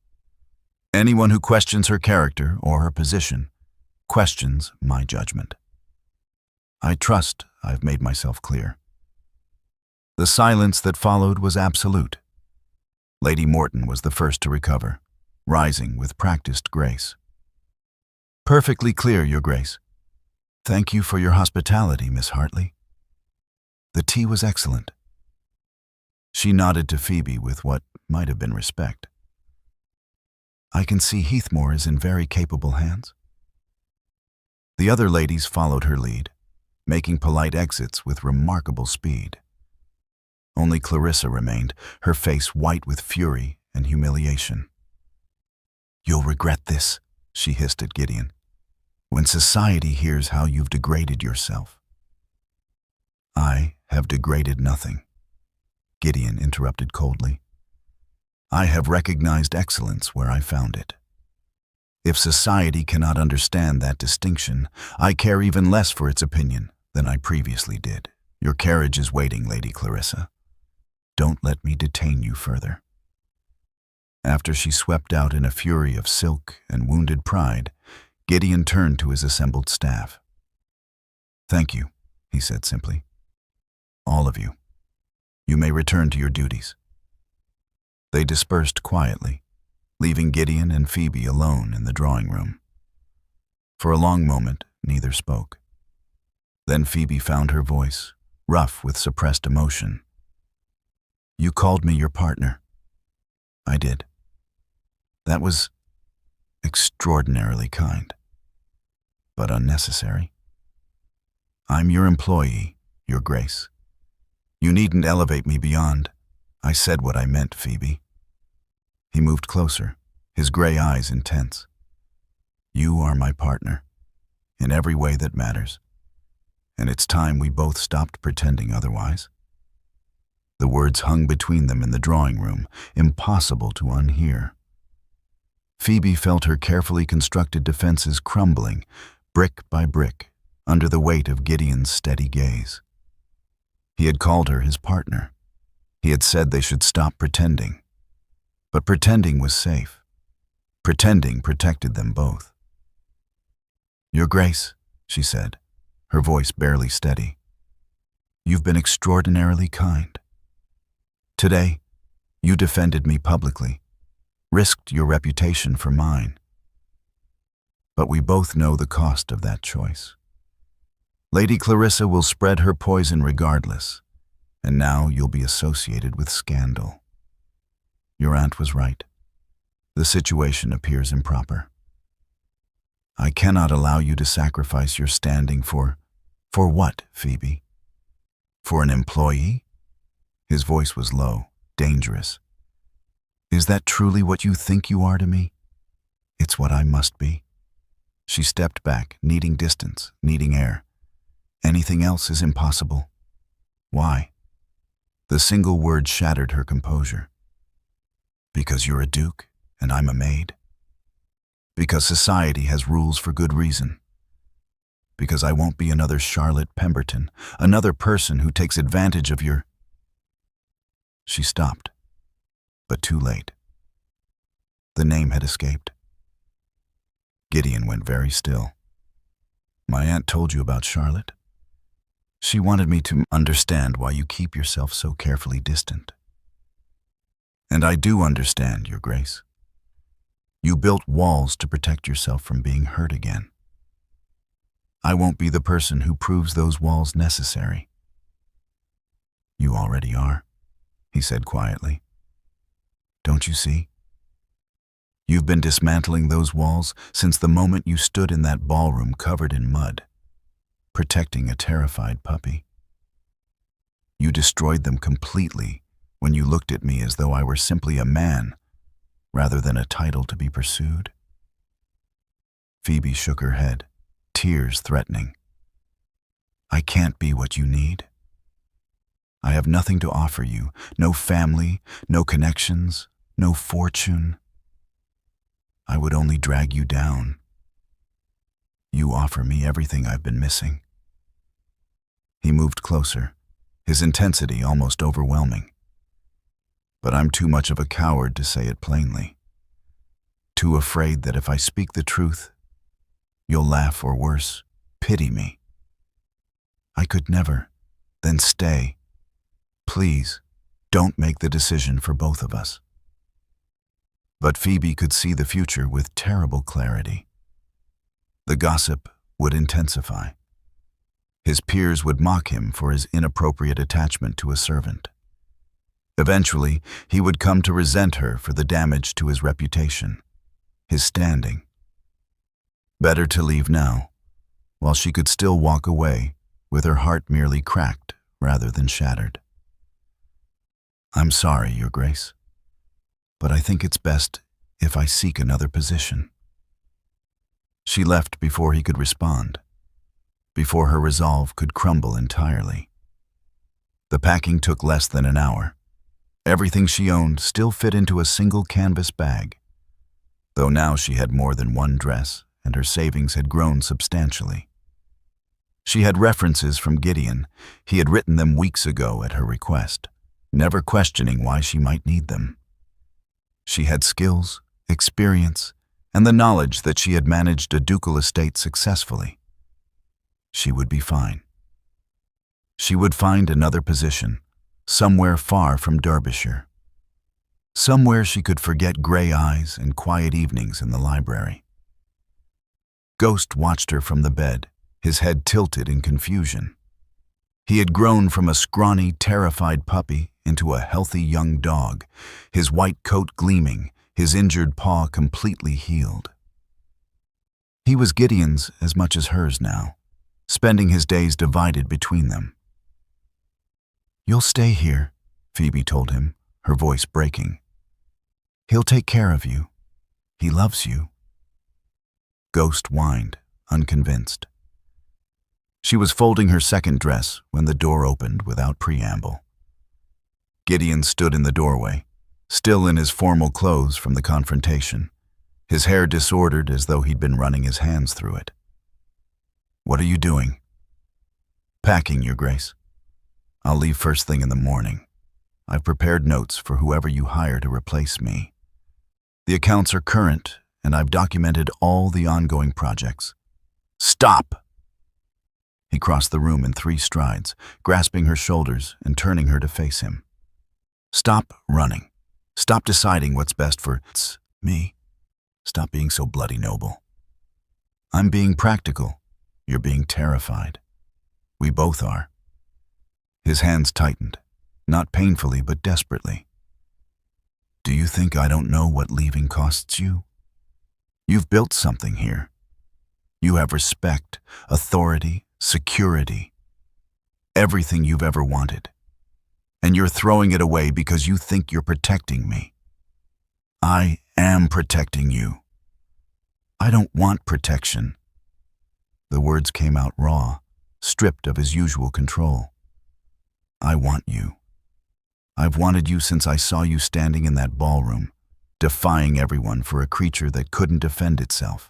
Anyone who questions her character or her position questions my judgment. I trust I've made myself clear. The silence that followed was absolute. Lady Morton was the first to recover, rising with practiced grace. Perfectly clear, Your Grace. Thank you for your hospitality, Miss Hartley. The tea was excellent. She nodded to Phoebe with what might have been respect. I can see Heathmore is in very capable hands. The other ladies followed her lead, making polite exits with remarkable speed. Only Clarissa remained, her face white with fury and humiliation. You'll regret this, she hissed at Gideon, when society hears how you've degraded yourself. I have degraded nothing, Gideon interrupted coldly. I have recognized excellence where I found it. If society cannot understand that distinction, I care even less for its opinion than I previously did. Your carriage is waiting, Lady Clarissa. Don't let me detain you further. After she swept out in a fury of silk and wounded pride, Gideon turned to his assembled staff. Thank you, he said simply. All of you. You may return to your duties. They dispersed quietly, leaving Gideon and Phoebe alone in the drawing room. For a long moment, neither spoke. Then Phoebe found her voice, rough with suppressed emotion. You called me your partner. I did. That was extraordinarily kind, but unnecessary. I'm your employee, Your Grace. You needn't elevate me beyond. I said what I meant, Phoebe. He moved closer, his gray eyes intense. You are my partner, in every way that matters, and it's time we both stopped pretending otherwise. The words hung between them in the drawing room, impossible to unhear. Phoebe felt her carefully constructed defenses crumbling, brick by brick, under the weight of Gideon's steady gaze. He had called her his partner. He had said they should stop pretending. But pretending was safe. Pretending protected them both. Your Grace, she said, her voice barely steady. You've been extraordinarily kind. Today, you defended me publicly, risked your reputation for mine. But we both know the cost of that choice. Lady Clarissa will spread her poison regardless, and now you'll be associated with scandal. Your aunt was right. The situation appears improper. I cannot allow you to sacrifice your standing for what, Phoebe? For an employee? His voice was low, dangerous. Is that truly what you think you are to me? It's what I must be. She stepped back, needing distance, needing air. Anything else is impossible. Why? The single word shattered her composure. Because you're a duke and I'm a maid. Because society has rules for good reason. Because I won't be another Charlotte Pemberton, another person who takes advantage of your... She stopped, but too late. The name had escaped. Gideon went very still. My aunt told you about Charlotte? She wanted me to understand why you keep yourself so carefully distant. And I do understand, Your Grace. You built walls to protect yourself from being hurt again. I won't be the person who proves those walls necessary. You already are, he said quietly. Don't you see? You've been dismantling those walls since the moment you stood in that ballroom covered in mud, protecting a terrified puppy. You destroyed them completely when you looked at me as though I were simply a man rather than a title to be pursued. Phoebe shook her head, tears threatening. I can't be what you need. I have nothing to offer you, no family, no connections, no fortune. I would only drag you down. You offer me everything I've been missing. He moved closer, his intensity almost overwhelming. But I'm too much of a coward to say it plainly. Too afraid that if I speak the truth, you'll laugh or worse, pity me. I could never, then stay. Please, don't make the decision for both of us. But Phoebe could see the future with terrible clarity. The gossip would intensify. His peers would mock him for his inappropriate attachment to a servant. Eventually, he would come to resent her for the damage to his reputation, his standing. Better to leave now, while she could still walk away with her heart merely cracked rather than shattered. I'm sorry, Your Grace, but I think it's best if I seek another position. She left before he could respond, before her resolve could crumble entirely. The packing took less than an hour. Everything she owned still fit into a single canvas bag, though now she had more than one dress and her savings had grown substantially. She had references from Gideon. He had written them weeks ago at her request, never questioning why she might need them. She had skills, experience, and the knowledge that she had managed a ducal estate successfully. She would be fine. She would find another position, somewhere far from Derbyshire. Somewhere she could forget gray eyes and quiet evenings in the library. Ghost watched her from the bed, his head tilted in confusion. He had grown from a scrawny, terrified puppy into a healthy young dog, his white coat gleaming, his injured paw completely healed. He was Gideon's as much as hers now, spending his days divided between them. You'll stay here, Phoebe told him, her voice breaking. He'll take care of you. He loves you. Ghost whined, unconvinced. She was folding her second dress when the door opened without preamble. Gideon stood in the doorway, still in his formal clothes from the confrontation, his hair disordered as though he'd been running his hands through it. What are you doing? Packing, Your Grace. I'll leave first thing in the morning. I've prepared notes for whoever you hire to replace me. The accounts are current, and I've documented all the ongoing projects. Stop! He crossed the room in 3 strides, grasping her shoulders and turning her to face him. Stop running. Stop deciding what's best for me. Stop being so bloody noble. I'm being practical. You're being terrified. We both are. His hands tightened, not painfully but desperately. Do you think I don't know what leaving costs you? You've built something here. You have respect, authority, security, everything you've ever wanted. And you're throwing it away because you think you're protecting me. I am protecting you. I don't want protection. The words came out raw, stripped of his usual control. I want you. I've wanted you since I saw you standing in that ballroom, defying everyone for a creature that couldn't defend itself.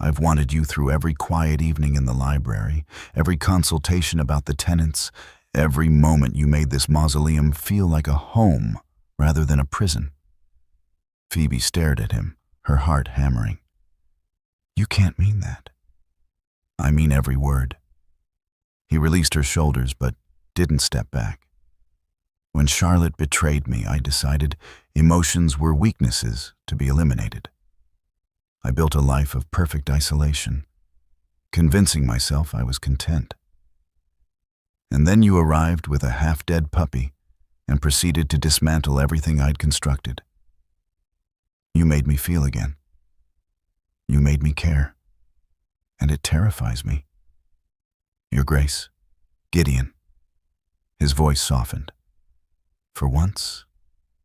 I've wanted you through every quiet evening in the library, every consultation about the tenants, every moment you made this mausoleum feel like a home rather than a prison. Phoebe stared at him, her heart hammering. You can't mean that. I mean every word. He released her shoulders but didn't step back. When Charlotte betrayed me, I decided emotions were weaknesses to be eliminated. I built a life of perfect isolation, convincing myself I was content. And then you arrived with a half-dead puppy and proceeded to dismantle everything I'd constructed. You made me feel again. You made me care. And it terrifies me. Your Grace, Gideon. His voice softened. For once,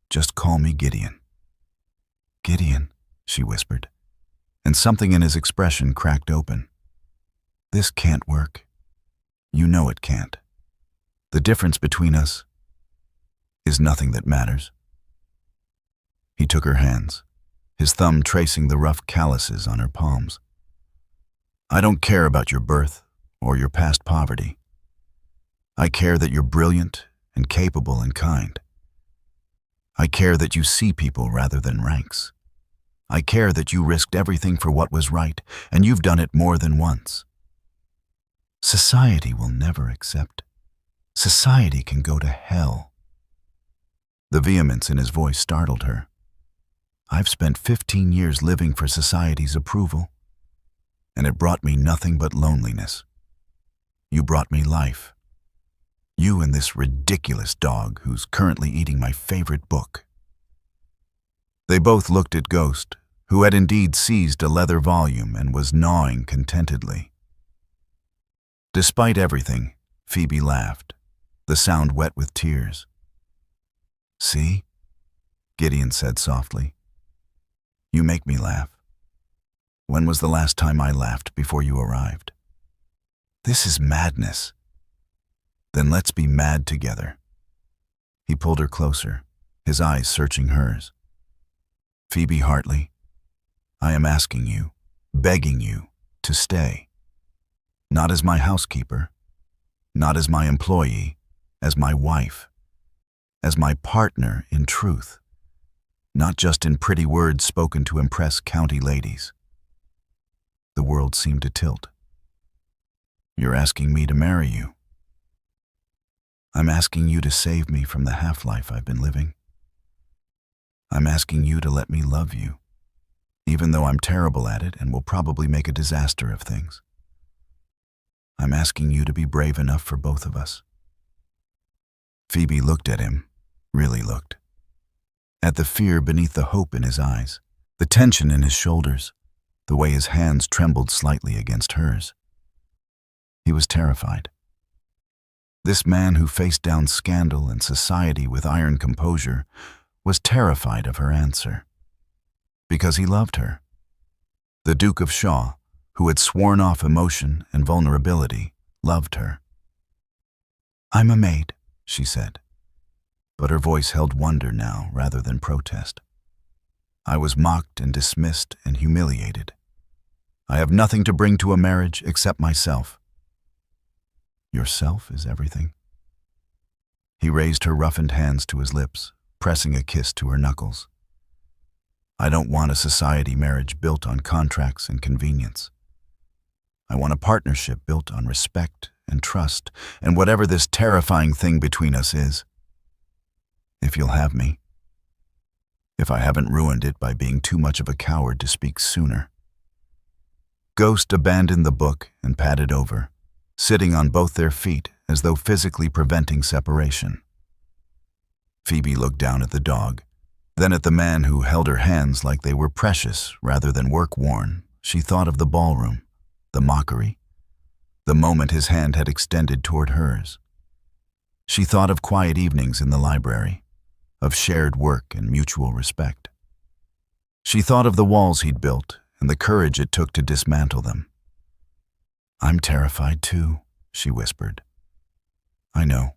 just call me Gideon. Gideon, she whispered, and something in his expression cracked open. This can't work. You know it can't. The difference between us is nothing that matters. He took her hands, his thumb tracing the rough calluses on her palms. I don't care about your birth or your past poverty. I care that you're brilliant and capable and kind. I care that you see people rather than ranks. I care that you risked everything for what was right, and you've done it more than once. Society will never accept. Society can go to hell. The vehemence in his voice startled her. I've spent 15 years living for society's approval, and it brought me nothing but loneliness. You brought me life. You and this ridiculous dog who's currently eating my favorite book. They both looked at Ghost, who had indeed seized a leather volume and was gnawing contentedly. Despite everything, Phoebe laughed, the sound wet with tears. See? Gideon said softly. You make me laugh. When was the last time I laughed before you arrived? This is madness. Then let's be mad together. He pulled her closer, his eyes searching hers. Phoebe Hartley, I am asking you, begging you, to stay. Not as my housekeeper, not as my employee, as my wife, as my partner in truth, not just in pretty words spoken to impress county ladies. The world seemed to tilt. You're asking me to marry you. I'm asking you to save me from the half-life I've been living. I'm asking you to let me love you, even though I'm terrible at it and will probably make a disaster of things. I'm asking you to be brave enough for both of us. Phoebe looked at him, really looked. At the fear beneath the hope in his eyes, the tension in his shoulders, the way his hands trembled slightly against hers. He was terrified. This man who faced down scandal and society with iron composure was terrified of her answer. Because he loved her. The Duke of Shaw, who had sworn off emotion and vulnerability, loved her. I'm a maid, she said, but her voice held wonder now rather than protest. I was mocked and dismissed and humiliated. I have nothing to bring to a marriage except myself. Yourself is everything. He raised her roughened hands to his lips, pressing a kiss to her knuckles. I don't want a society marriage built on contracts and convenience. I want a partnership built on respect and trust, and whatever this terrifying thing between us is. If you'll have me. If I haven't ruined it by being too much of a coward to speak sooner. Ghost abandoned the book and padded over, sitting on both their feet as though physically preventing separation. Phoebe looked down at the dog, then at the man who held her hands like they were precious rather than work-worn. She thought of the ballroom, the mockery, the moment his hand had extended toward hers. She thought of quiet evenings in the library, of shared work and mutual respect. She thought of the walls he'd built and the courage it took to dismantle them. "I'm terrified too," she whispered. "I know.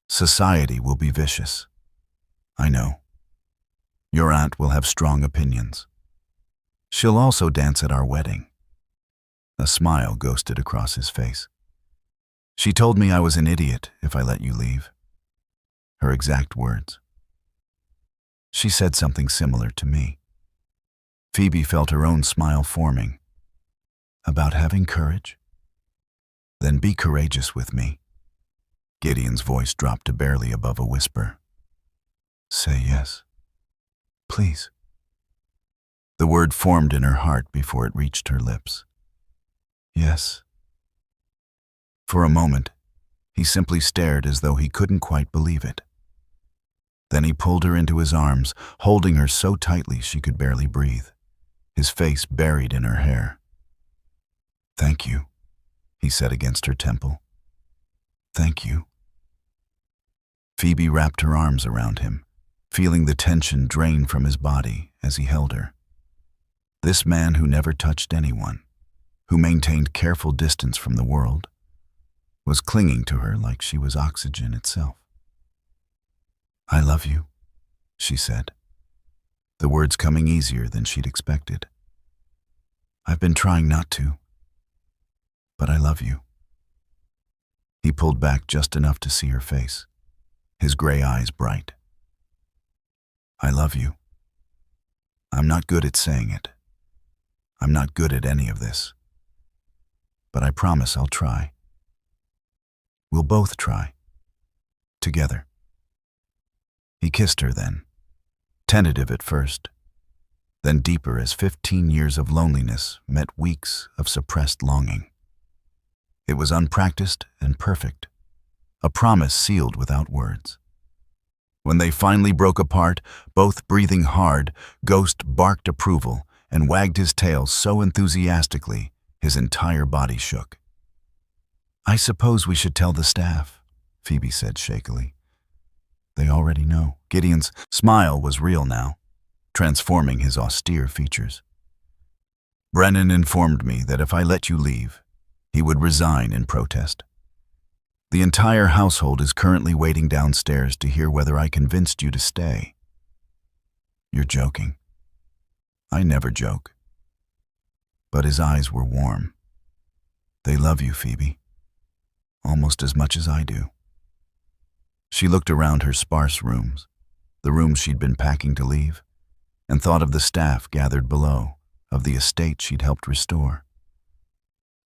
Society will be vicious. I know. Your aunt will have strong opinions. She'll also dance at our wedding." A smile ghosted across his face. "She told me I was an idiot if I let you leave." Her exact words. She said something similar to me. Phoebe felt her own smile forming. "About having courage? Then be courageous with me." Gideon's voice dropped to barely above a whisper. "Say yes. Please." The word formed in her heart before it reached her lips. "Yes." For a moment, he simply stared as though he couldn't quite believe it. Then he pulled her into his arms, holding her so tightly she could barely breathe, his face buried in her hair. "Thank you," he said against her temple. "Thank you." Phoebe wrapped her arms around him, feeling the tension drain from his body as he held her. This man who never touched anyone, who maintained careful distance from the world, was clinging to her like she was oxygen itself. "I love you," she said, the words coming easier than she'd expected. "I've been trying not to, but I love you." He pulled back just enough to see her face, his gray eyes bright. "I love you. I'm not good at saying it. I'm not good at any of this. But I promise I'll try. We'll both try. Together." He kissed her then, tentative at first, then deeper as 15 years of loneliness met weeks of suppressed longing. It was unpracticed and perfect, a promise sealed without words. When they finally broke apart, both breathing hard, Ghost barked approval and wagged his tail so enthusiastically his entire body shook. "I suppose we should tell the staff," Phoebe said shakily. "They already know." Gideon's smile was real now, transforming his austere features. "Brennan informed me that if I let you leave, he would resign in protest. The entire household is currently waiting downstairs to hear whether I convinced you to stay." "You're joking." "I never joke." But his eyes were warm. "They love you, Phoebe, almost as much as I do." She looked around her sparse rooms, the rooms she'd been packing to leave, and thought of the staff gathered below, of the estate she'd helped restore,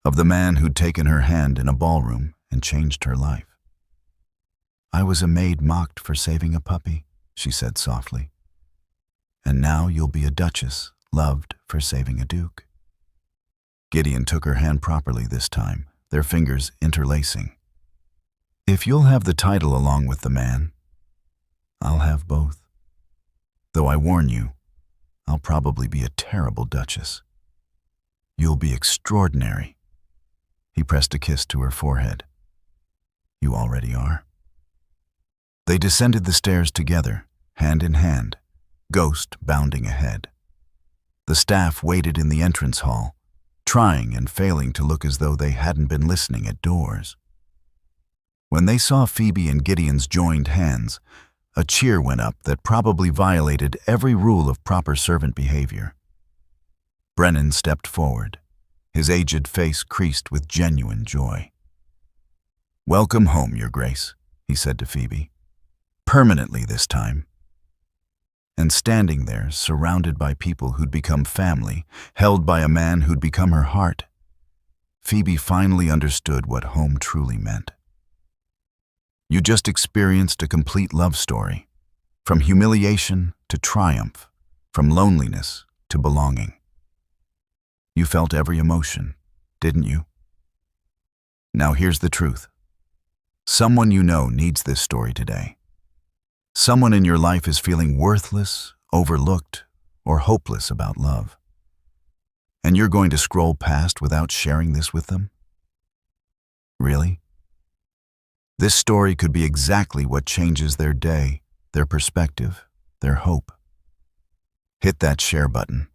of the man who'd taken her hand in a ballroom and changed her life. "I was a maid mocked for saving a puppy," she said softly. "And now you'll be a duchess loved for saving a duke." Gideon took her hand properly this time, their fingers interlacing. "If you'll have the title along with the man, I'll have both. Though I warn you, I'll probably be a terrible duchess. You'll be extraordinary." He pressed a kiss to her forehead. "You already are." They descended the stairs together, hand in hand, Ghost bounding ahead. The staff waited in the entrance hall, trying and failing to look as though they hadn't been listening at doors. When they saw Phoebe and Gideon's joined hands, a cheer went up that probably violated every rule of proper servant behavior. Brennan stepped forward, his aged face creased with genuine joy. "Welcome home, Your Grace," he said to Phoebe. "Permanently this time." And standing there, surrounded by people who'd become family, held by a man who'd become her heart, Phoebe finally understood what home truly meant. You just experienced a complete love story, from humiliation to triumph, from loneliness to belonging. You felt every emotion, didn't you? Now here's the truth. Someone you know needs this story today. Someone in your life is feeling worthless, overlooked, or hopeless about love. And you're going to scroll past without sharing this with them? Really? This story could be exactly what changes their day, their perspective, their hope. Hit that share button.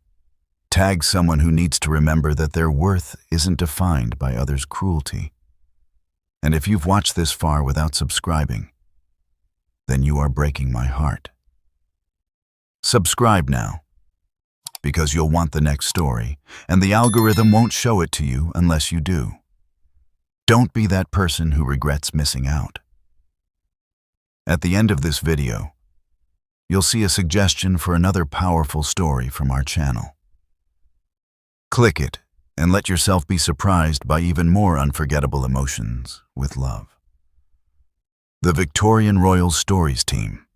Tag someone who needs to remember that their worth isn't defined by others' cruelty. And if you've watched this far without subscribing, then you are breaking my heart. Subscribe now, because you'll want the next story, and the algorithm won't show it to you unless you do. Don't be that person who regrets missing out. At the end of this video, you'll see a suggestion for another powerful story from our channel. Click it and let yourself be surprised by even more unforgettable emotions with love. The Victorian Royal Stories team.